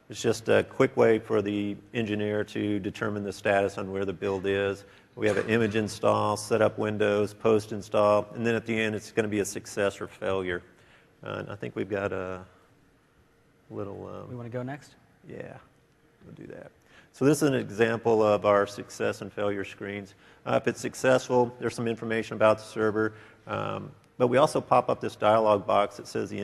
Speaker 2: It's just a quick way for the engineer to determine the status on where the build is. We have an image install, set up windows, post install, and then at the end it's going to be a success or failure. And I think we've got a little...
Speaker 1: we want to go next?
Speaker 2: Yeah, we'll do that. So this is an example of our success and failure screens. If it's successful, there's some information about the server, but we also pop up this dialog box that says the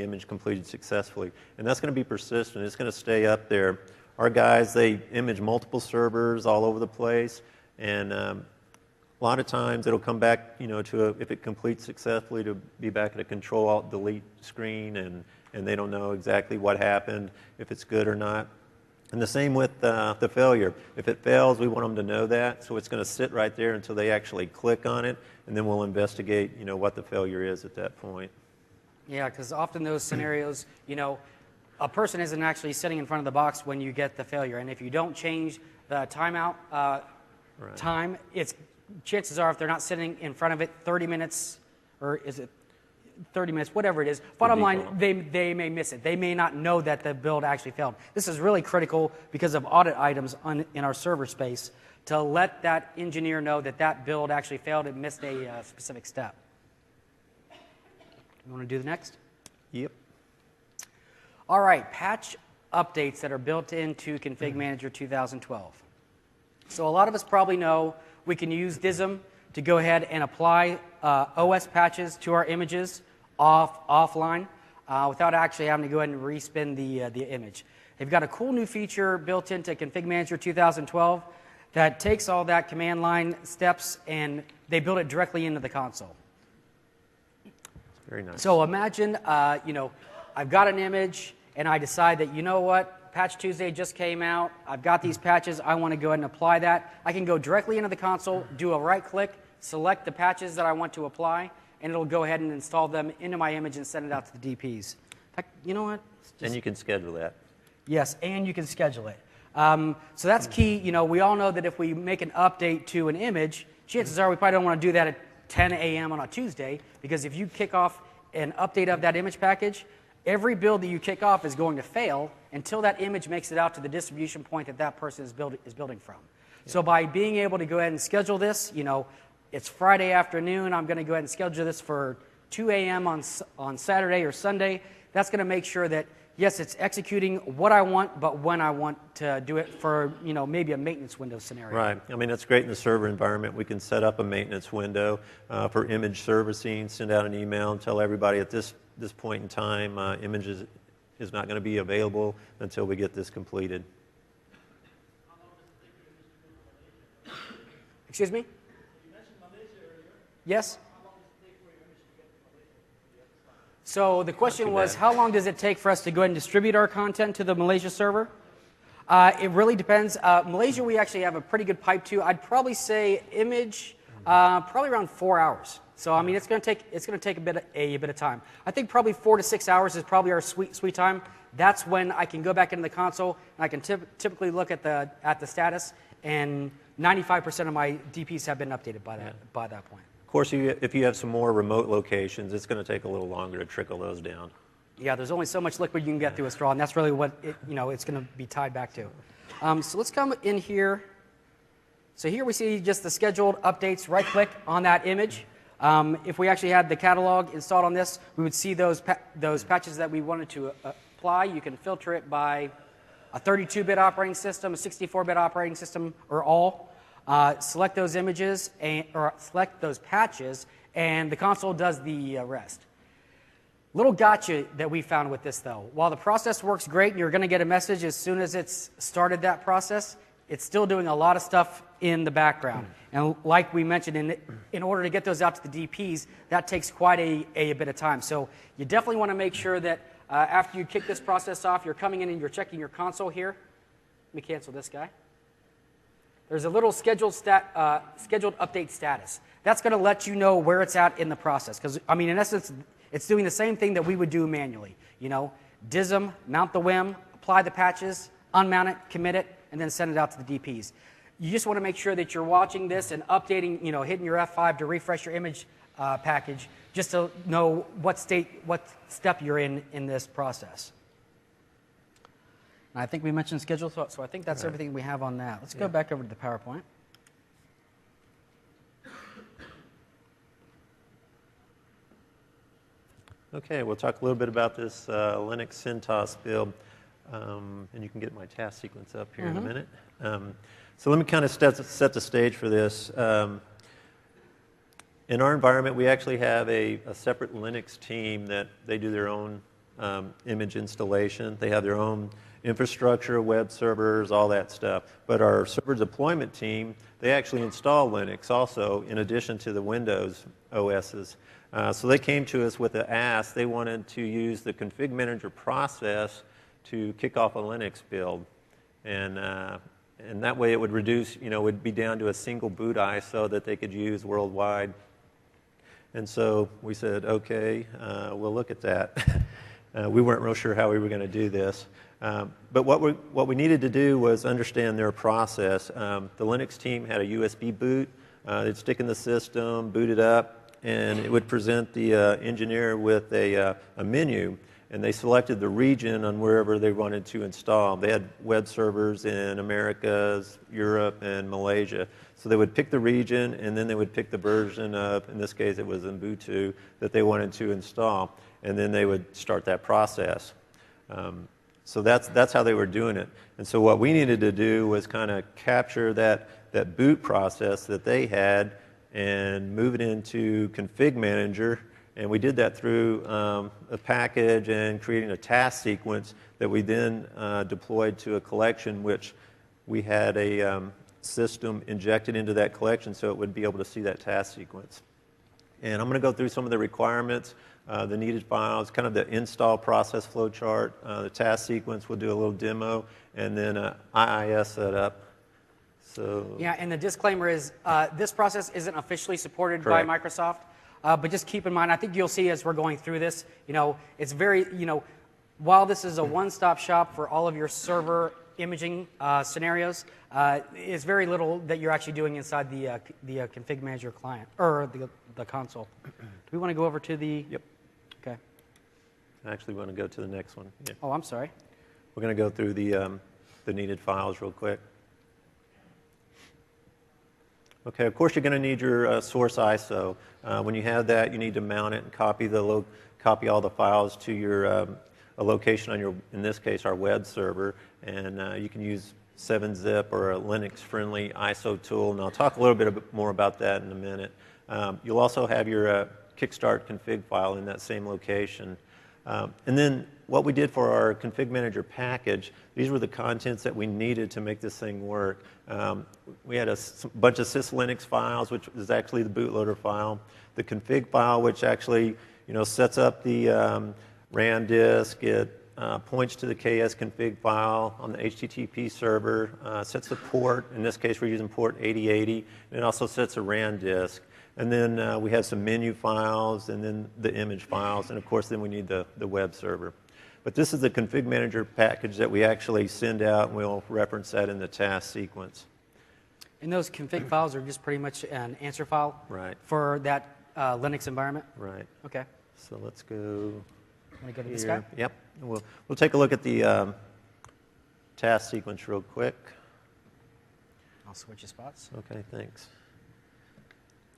Speaker 2: image completed successfully, and that's going to be persistent. It's going to stay up there. Our guys, they image multiple servers all over the place, and a lot of times it'll come back, if it completes successfully, to be back at a Control-Alt-Delete screen, and they don't know exactly what happened, if it's good or not. And the same with the failure. If it fails, we want them to know that, so it's going to sit right there until they actually click on it, and then we'll investigate, what the failure is at that point.
Speaker 1: Yeah, because often those scenarios, a person isn't actually sitting in front of the box when you get the failure, and if you don't change the timeout time, chances are if they're not sitting in front of it 30 minutes, or is it 30 minutes, whatever it is. Bottom line, they may miss it. They may not know that the build actually failed. This is really critical because of audit items in our server space to let that engineer know that that build actually failed and missed a specific step. You want to do the next?
Speaker 2: Yep.
Speaker 1: All right, patch updates that are built into Config Manager 2012. So a lot of us probably know we can use DISM to go ahead and apply OS patches to our images offline without actually having to go ahead and respin the image. They've got a cool new feature built into Config Manager 2012 that takes all that command line steps and they build it directly into the console.
Speaker 2: Very nice.
Speaker 1: So imagine, I've got an image and I decide that, you know what, Patch Tuesday just came out. I've got these patches. I want to go ahead and apply that. I can go directly into the console, do a right click, select the patches that I want to apply, and it'll go ahead and install them into my image and send it out to the DPs. In fact, you know what?
Speaker 2: And you can schedule that.
Speaker 1: Yes, and you can schedule it. So that's key. We all know that if we make an update to an image, chances are we probably don't want to do that at 10 a.m. on a Tuesday, because if you kick off an update of that image package, every build that you kick off is going to fail until that image makes it out to the distribution point that that person is building from. Yeah. So by being able to go ahead and schedule this, it's Friday afternoon, I'm going to go ahead and schedule this for 2 a.m. on Saturday or Sunday. That's going to make sure that, yes, it's executing what I want, but when I want to do it for, maybe a maintenance window scenario.
Speaker 2: Right. I mean, that's great in the server environment. We can set up a maintenance window for image servicing, send out an email and tell everybody at this point in time, images is not going to be available until we get this completed.
Speaker 1: Excuse me? Yes? So the question was, how long does it take for us to go ahead and distribute our content to the Malaysia server? It really depends. Malaysia, we actually have a pretty good pipe to. I'd probably say image, probably around 4 hours. So I mean, it's going to take a bit of time. I think probably 4 to 6 hours is probably our sweet time. That's when I can go back into the console and I can typically look at the status and 95% of my DPs have been updated by that point.
Speaker 2: Of course, if you have some more remote locations, it's going to take a little longer to trickle those down.
Speaker 1: Yeah, there's only so much liquid you can get through a straw, and that's really what it's going to be tied back to. So let's come in here. So here we see just the scheduled updates. Right-click on that image. If we actually had the catalog installed on this, we would see those patches that we wanted to apply. You can filter it by a 32-bit operating system, a 64-bit operating system, or all. Select those images or select those patches, and the console does the rest. Little gotcha that we found with this, though. While the process works great and you're going to get a message as soon as it's started that process, it's still doing a lot of stuff in the background. And like we mentioned, in order to get those out to the DPs, that takes quite a bit of time. So you definitely want to make sure that after you kick this process off, you're coming in and you're checking your console here. Let me cancel this guy. There's a little scheduled update status. That's going to let you know where it's at in the process. Because, I mean, in essence, it's doing the same thing that we would do manually. DISM, mount the WIM, apply the patches, unmount it, commit it, and then send it out to the DPs. You just want to make sure that you're watching this and updating, hitting your F5 to refresh your image package, just to know what step you're in this process. And I think we mentioned schedule, so I think that's everything we have on that. Let's go back over to the PowerPoint.
Speaker 2: Okay, we'll talk a little bit about this Linux CentOS build, and you can get my task sequence up here in a minute. So let me kind of set the stage for this. In our environment, we actually have a separate Linux team that they do their own image installation. They have their own infrastructure, web servers, all that stuff. But our server deployment team, they actually install Linux also, in addition to the Windows OSs. So they came to us with an ask. They wanted to use the config manager process to kick off a Linux build. And that way it would reduce, would be down to a single boot ISO that they could use worldwide. And so we said, okay, we'll look at that. We weren't real sure how we were going to do this. But what we needed to do was understand their process. The Linux team had a USB boot. They'd stick in the system, boot it up, and it would present the engineer with a menu. And they selected the region on wherever they wanted to install. They had web servers in Americas, Europe, and Malaysia. So they would pick the region, and then they would pick the version of, in this case it was Ubuntu, that they wanted to install. And then they would start that process. So that's how they were doing it. And so what we needed to do was kind of capture that boot process that they had and move it into Config Manager. And we did that through a package and creating a task sequence that we then deployed to a collection, which we had a system injected into that collection so it would be able to see that task sequence. And I'm going to go through some of the requirements, the needed files, kind of the install process flow chart, the task sequence. We'll do a little demo, and then IIS setup. So
Speaker 1: yeah, and the disclaimer is this process isn't officially supported by Microsoft. But just keep in mind, I think you'll see as we're going through this, it's very, while this is a one-stop shop for all of your server imaging scenarios, it's very little that you're actually doing inside the config manager client, or the console. Do we want to go over to the...
Speaker 2: Yep.
Speaker 1: Okay.
Speaker 2: I actually want to go to the next one. Yeah.
Speaker 1: Oh, I'm sorry.
Speaker 2: We're going to go through the needed files real quick. Okay, of course you're going to need your source ISO. When you have that, you need to mount it and copy all the files to your a location on your, in this case, our web server. And you can use 7-zip or a Linux-friendly ISO tool. And I'll talk a little bit more about that in a minute. You'll also have your Kickstart config file in that same location. And then what we did for our config manager package, these were the contents that we needed to make this thing work. We had a bunch of syslinux files, which is actually the bootloader file. The config file, which actually sets up the RAM disk. It points to the KS config file on the HTTP server, sets the port. In this case, we're using port 8080. And it also sets a RAM disk. And then we have some menu files, and then the image files, and of course then we need the web server. But this is the config manager package that we actually send out, and we'll reference that in the task sequence.
Speaker 1: And those config files are just pretty much an answer file
Speaker 2: Right.
Speaker 1: for that Linux environment?
Speaker 2: Right.
Speaker 1: Okay.
Speaker 2: So let's go
Speaker 1: Want to go to
Speaker 2: here.
Speaker 1: this guy?
Speaker 2: Yep. We'll take a look at the task sequence real quick.
Speaker 1: I'll switch your spots.
Speaker 2: Okay, thanks.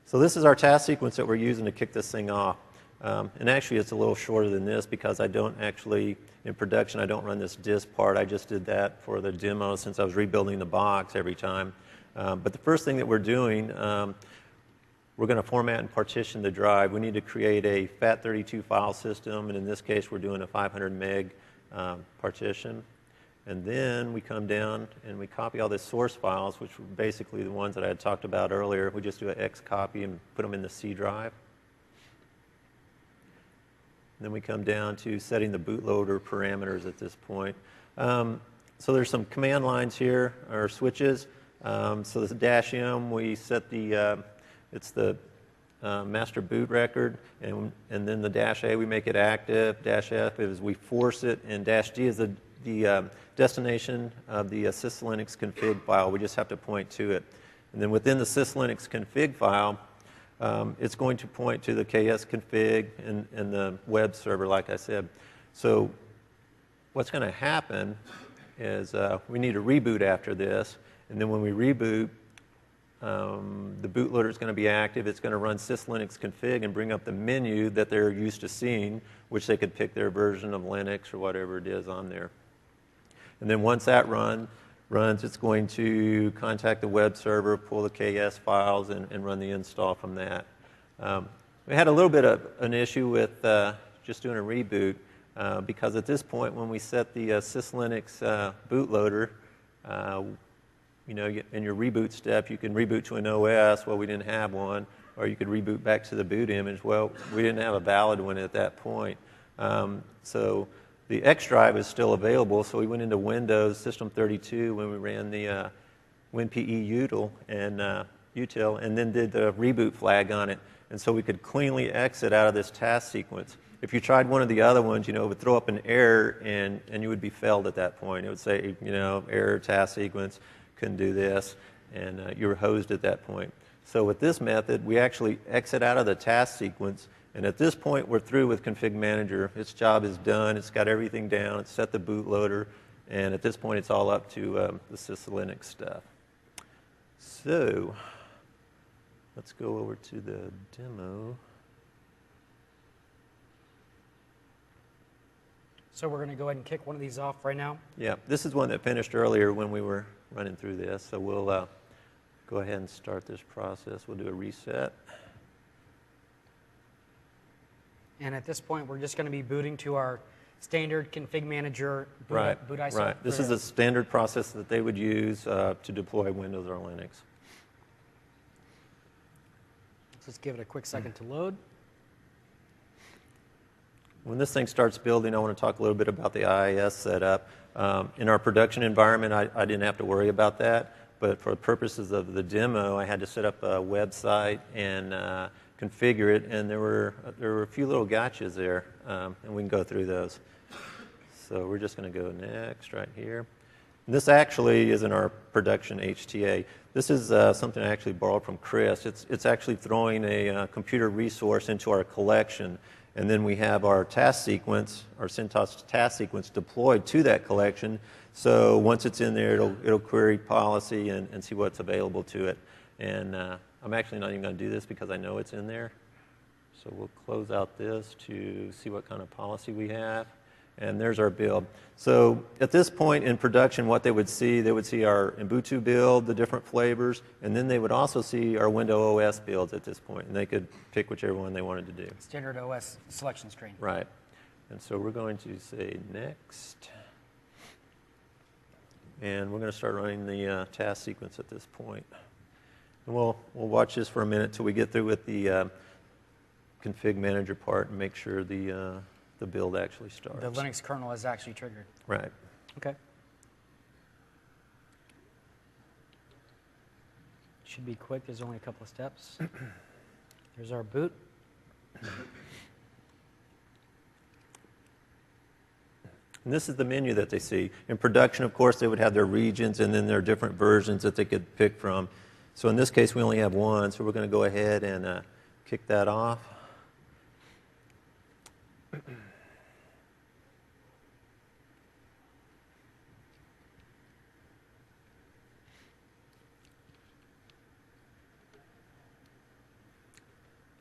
Speaker 2: So this is our task sequence that we're using to kick this thing off. And actually, it's a little shorter than this because I don't actually, in production, I don't run this disk part. I just did that for the demo since I was rebuilding the box every time. But the first thing that we're doing, we're going to format and partition the drive. We need to create a FAT32 file system, and in this case, we're doing a 500 meg partition. And then we come down and we copy all the source files, which were basically the ones that I had talked about earlier. We just do an X copy and put them in the C drive. And then we come down to setting the bootloader parameters at this point. So there's some command lines here, or switches. So this -M, we set the, it's the master boot record, and then the -A, we make it active. -F is we force it, and -D is the destination of the syslinux config file. We just have to point to it. And then within the syslinux config file, it's going to point to the KS config and the web server, like I said. So what's going to happen is we need a reboot after this. And then when we reboot, the bootloader is going to be active. It's going to run syslinux config and bring up the menu that they're used to seeing, which they could pick their version of Linux or whatever it is on there. And then once that runs, it's going to contact the web server, pull the KS files, and run the install from that. We had a little bit of an issue with just doing a reboot because at this point, when we set the syslinux bootloader, you know, in your reboot step, you can reboot to an OS. Well, we didn't have one. Or you could reboot back to the boot image. Well, we didn't have a valid one at that point. So the X drive is still available, so we went into Windows System 32 when we ran the WinPE util and then did the reboot flag on it. And so we could cleanly exit out of this task sequence. If you tried one of the other ones, you know, it would throw up an error and you would be failed at that point. It would say, you know, error task sequence, couldn't do this, and you were hosed at that point. So with this method, we actually exit out of the task sequence, and at this point, we're through with Config Manager. Its job is done. It's got everything down. It's set the bootloader, and at this point, it's all up to the syslinux stuff. So let's go over to the demo.
Speaker 1: So we're going to go ahead and kick one of these off right now?
Speaker 2: Yeah, this is one that finished earlier when we were running through this, so we'll go ahead and start this process. We'll do a reset.
Speaker 1: And at this point, we're just going to be booting to our standard config manager boot,
Speaker 2: Right,
Speaker 1: boot ISO.
Speaker 2: right. This is a standard process that they would use to deploy Windows or Linux.
Speaker 1: Let's just give it a quick second to load.
Speaker 2: When this thing starts building, I want to talk a little bit about the IIS setup. In our production environment, I didn't have to worry about that, but for the purposes of the demo, I had to set up a website and configure it, and there were a few little gotchas there, and we can go through those. So we're just going to go next right here. And this actually is in our production HTA. This is something I actually borrowed from Chris. It's actually throwing a computer resource into our collection, and then we have our task sequence, our CentOS task sequence deployed to that collection. So once it's in there, it'll query policy and see what's available to it. And I'm actually not even going to do this because I know it's in there. So we'll close out this to see what kind of policy we have. And there's our build. So at this point in production, what they would see our Ubuntu build, the different flavors, and then they would also see our Windows OS builds at this point, and they could pick whichever one they wanted to do.
Speaker 1: Standard OS selection screen.
Speaker 2: Right. And so we're going to say next. And we're going to start running the task sequence at this point. And we'll watch this for a minute till we get through with the config manager part and make sure the build actually starts.
Speaker 1: The Linux kernel is actually triggered.
Speaker 2: Right.
Speaker 1: Okay. Should be quick. There's only a couple of steps. There's our boot.
Speaker 2: And this is the menu that they see. In production, of course, they would have their regions and then their different versions that they could pick from. So in this case, we only have one, so we're going to go ahead and kick that off.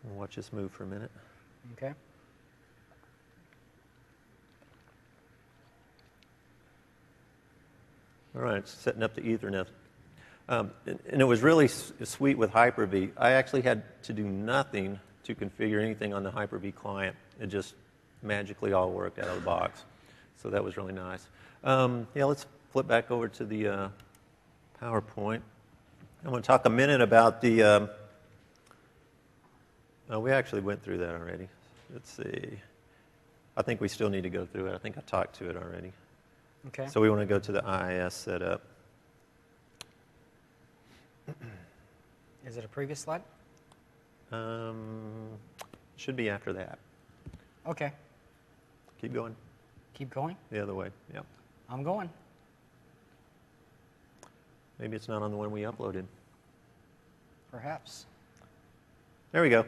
Speaker 2: We'll watch this move for a minute.
Speaker 1: Okay.
Speaker 2: All right, setting up the Ethernet. And it was really sweet with Hyper-V. I actually had to do nothing to configure anything on the Hyper-V client. It just magically all worked out of the box. So that was really nice. Yeah, let's flip back over to the PowerPoint. I want to talk a minute about the... we actually went through that already. Let's see. I think we still need to go through it. I think I talked to it already.
Speaker 1: Okay.
Speaker 2: So we want to go to the IIS setup.
Speaker 1: Is it a previous slide?
Speaker 2: Should be after that.
Speaker 1: Okay.
Speaker 2: Keep going.
Speaker 1: Keep going?
Speaker 2: The other way, yeah.
Speaker 1: I'm going.
Speaker 2: Maybe it's not on the one we uploaded.
Speaker 1: Perhaps.
Speaker 2: There we go.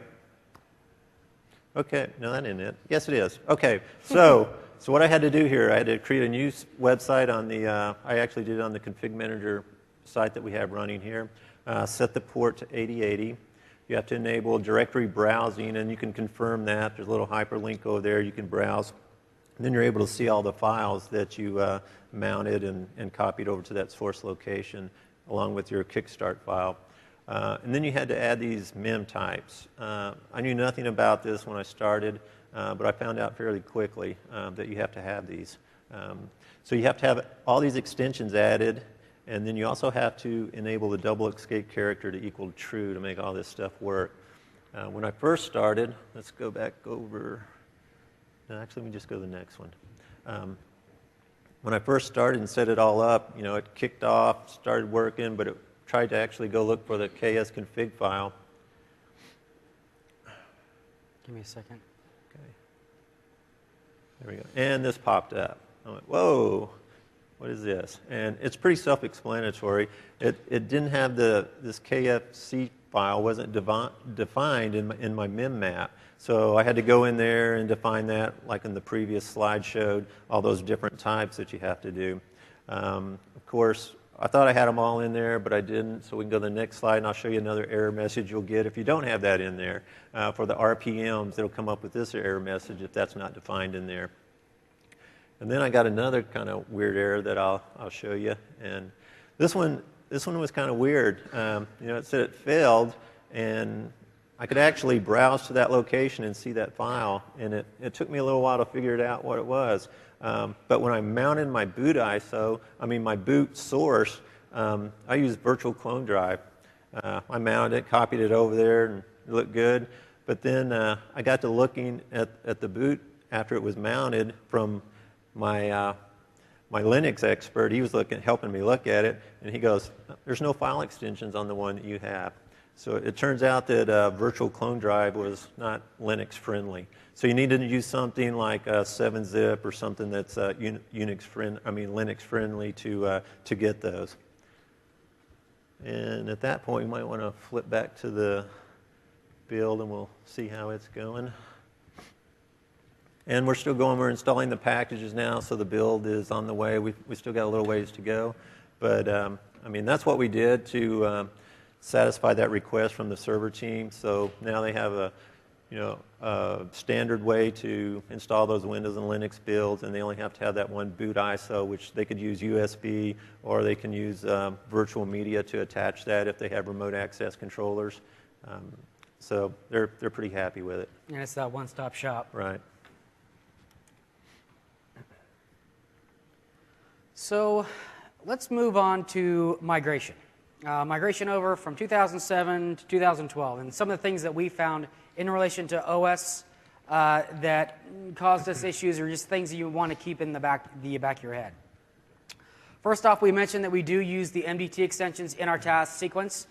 Speaker 2: Okay, no, that isn't it. Yes, it is. Okay, so what I had to do here, I had to create a new website on the, I actually did it on the config manager site that we have running here. Set the port to 8080. You have to enable directory browsing, and you can confirm that. There's a little hyperlink over there. You can browse. And then you're able to see all the files that you mounted and copied over to that source location, along with your Kickstart file. And then you had to add these mem types. I knew nothing about this when I started, but I found out fairly quickly that you have to have these. So you have to have all these extensions added, and then you also have to enable the double escape character to equal true to make all this stuff work. When I first started, let's go back over. No, actually, let me just go to the next one. When I first started and set it all up, you know, it kicked off, started working, but it tried to actually go look for the ksconfig file.
Speaker 1: Give me a second.
Speaker 2: Okay. There we go. And this popped up. I went, whoa, what is this? And it's pretty self-explanatory. It didn't have this KFC file, wasn't defined in my mem map. So I had to go in there and define that, like in the previous slide showed, all those different types that you have to do. Of course, I thought I had them all in there, but I didn't. So we can go to the next slide, and I'll show you another error message you'll get if you don't have that in there. For the RPMs, it'll come up with this error message if that's not defined in there. And then I got another kind of weird error that I'll show you. And this one was kind of weird. You know, it said it failed, and I could actually browse to that location and see that file. And it took me a little while to figure it out what it was. But when I mounted my boot ISO, my boot source, I used virtual clone drive. I mounted it, copied it over there, and it looked good. But then I got to looking at the boot after it was mounted from my Linux expert. He was helping me look at it, and he goes, "There's no file extensions on the one that you have." So it turns out that virtual clone drive was not Linux friendly. So you need to use something like 7-zip or something that's Linux friendly to get those. And at that point, you might want to flip back to the build, and we'll see how it's going. And we're still going. We're installing the packages now, so the build is on the way. We still got a little ways to go, but that's what we did to satisfy that request from the server team. So now they have a standard way to install those Windows and Linux builds, and they only have to have that one boot ISO, which they could use USB, or they can use virtual media to attach that if they have remote access controllers. So they're pretty happy with it.
Speaker 1: And it's that one-stop shop.
Speaker 2: Right.
Speaker 1: So let's move on to migration. Migration over from 2007 to 2012, and some of the things that we found in relation to OS that caused us issues, or just things that you want to keep in the back of your head. First off, we mentioned that we do use the MDT extensions in our task sequence.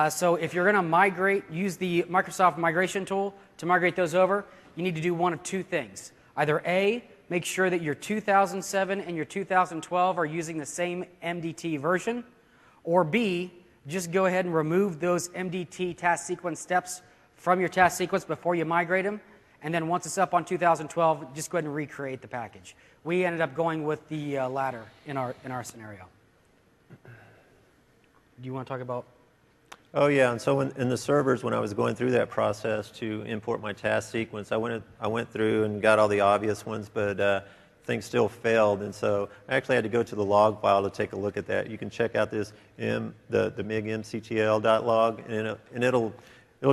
Speaker 1: So if you're going to migrate, use the Microsoft migration tool to migrate those over, you need to do one of two things. Either A, make sure that your 2007 and your 2012 are using the same MDT version, or B, just go ahead and remove those MDT task sequence steps from your task sequence before you migrate them. And then once it's up on 2012, just go ahead and recreate the package. We ended up going with the latter in our scenario. Do you want to talk about?
Speaker 2: Oh yeah, and so in the servers, when I was going through that process to import my task sequence, I went through and got all the obvious ones, but things still failed, and so I actually had to go to the log file to take a look at that. You can check out this the MIG mctl.log, and it'll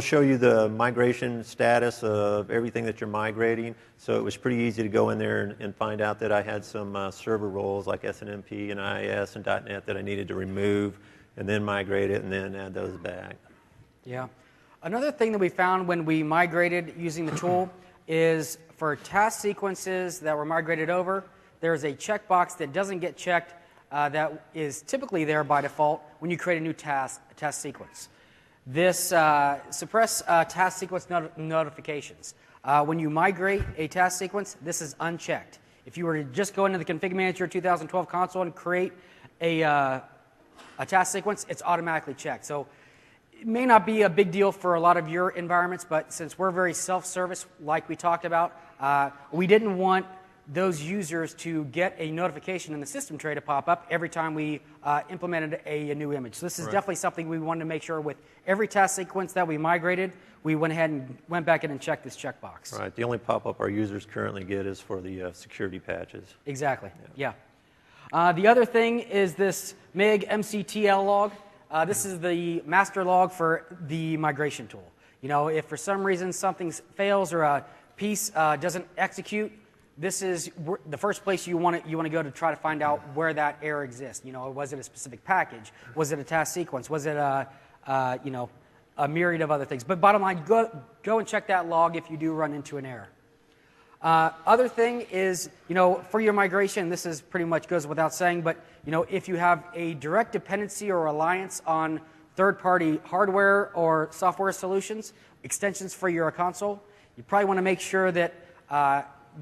Speaker 2: show you the migration status of everything that you're migrating. So it was pretty easy to go in there and find out that I had some server roles like SNMP and IIS and .NET that I needed to remove, and then migrate it, and then add those back.
Speaker 1: Yeah. Another thing that we found when we migrated using the tool is for task sequences that were migrated over, there's a checkbox that doesn't get checked that is typically there by default when you create a new task sequence. This suppress task sequence notifications. When you migrate a task sequence, this is unchecked. If you were to just go into the Config Manager 2012 console and create a task sequence, it's automatically checked. So it may not be a big deal for a lot of your environments, but since we're very self-service, like we talked about, we didn't want those users to get a notification in the system tray to pop up every time we implemented a new image. So this is definitely something we wanted to make sure with every task sequence that we migrated, we went ahead and went back in and checked this checkbox.
Speaker 2: Right. The only pop-up our users currently get is for the security patches.
Speaker 1: Exactly. Yeah. The other thing is this MIG mctl log. This is the master log for the migration tool. You know, if for some reason something fails or a piece doesn't execute, this is the first place you want to go to try to find out where that error exists. You know, was it a specific package? Was it a task sequence? Was it a myriad of other things? But bottom line, go and check that log if you do run into an error. Other thing is, you know, for your migration, this is pretty much goes without saying, but you know, if you have a direct dependency or reliance on third-party hardware or software solutions, extensions for your console, you probably want to make sure that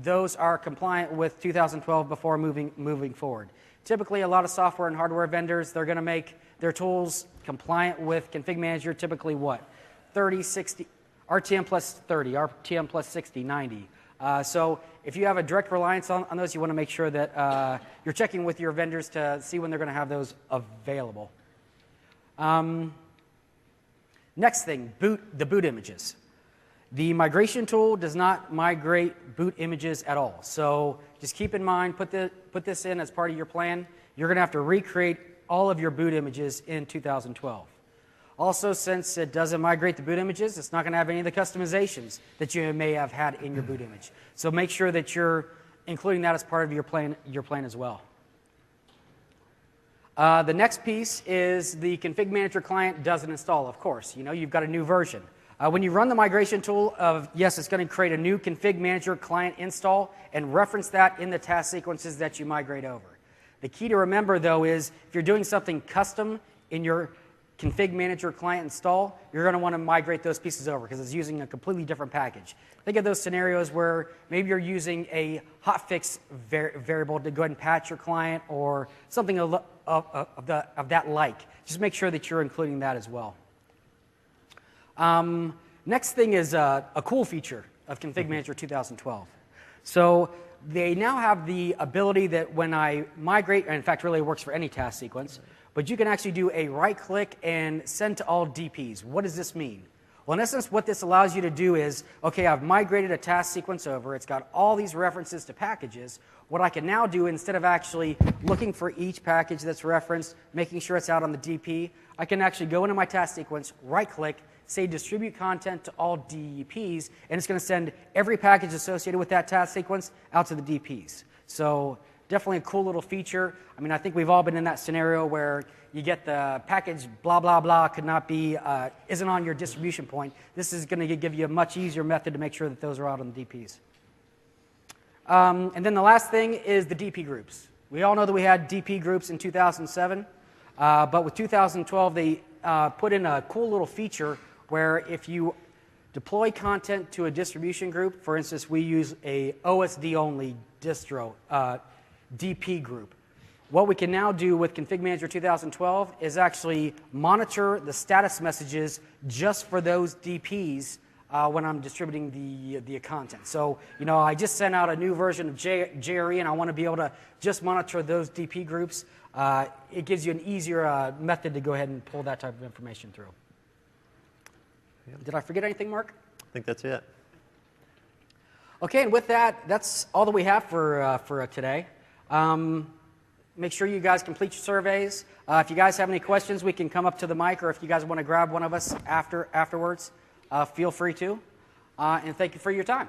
Speaker 1: those are compliant with 2012 before moving forward. Typically, a lot of software and hardware vendors, they're going to make their tools compliant with Config Manager, typically what? 30, 60, RTM plus 30, RTM plus 60, 90. So if you have a direct reliance on those, you want to make sure that you're checking with your vendors to see when they're going to have those available. Next thing, the boot images. The migration tool does not migrate boot images at all. So just keep in mind, put this in as part of your plan. You're going to have to recreate all of your boot images in 2012. Also, since it doesn't migrate the boot images, it's not going to have any of the customizations that you may have had in your boot image. So make sure that you're including that as part of your plan as well. The next piece is the Config Manager client doesn't install, of course. You know, you've got a new version. When you run the migration tool yes, it's going to create a new Config Manager client install and reference that in the task sequences that you migrate over. The key to remember, though, is if you're doing something custom in your Config Manager client install, you're going to want to migrate those pieces over because it's using a completely different package. Think of those scenarios where maybe you're using a hotfix variable to go ahead and patch your client or something of that like. Just make sure that you're including that as well. Next thing is a cool feature of Config Manager 2012. So they now have the ability that when I migrate, and in fact really works for any task sequence, but you can actually do a right-click and send to all DPs. What does this mean? Well, in essence, what this allows you to do is, okay, I've migrated a task sequence over. It's got all these references to packages. What I can now do, instead of actually looking for each package that's referenced, making sure it's out on the DP, I can actually go into my task sequence, right-click, say distribute content to all DPs, and it's going to send every package associated with that task sequence out to the DPs. So definitely a cool little feature. I mean, I think we've all been in that scenario where you get the package blah, blah, blah could not be, isn't on your distribution point. This is going to give you a much easier method to make sure that those are out on the DPs. And then the last thing is the DP groups. We all know that we had DP groups in 2007, but with 2012, they put in a cool little feature where if you deploy content to a distribution group, for instance, we use a OSD-only distro DP group. what we can now do with Config Manager 2012 is actually monitor the status messages just for those DPs when I'm distributing the content. So, you know, I just sent out a new version of JRE, and I want to be able to just monitor those DP groups. It gives you an easier method to go ahead and pull that type of information through. Yep. Did I forget anything, Mark?
Speaker 2: I think that's it.
Speaker 1: Okay, and with that, that's all that we have for today. Make sure you guys complete your surveys. If you guys have any questions, we can come up to the mic, or if you guys want to grab one of us afterwards, feel free to. And thank you for your time.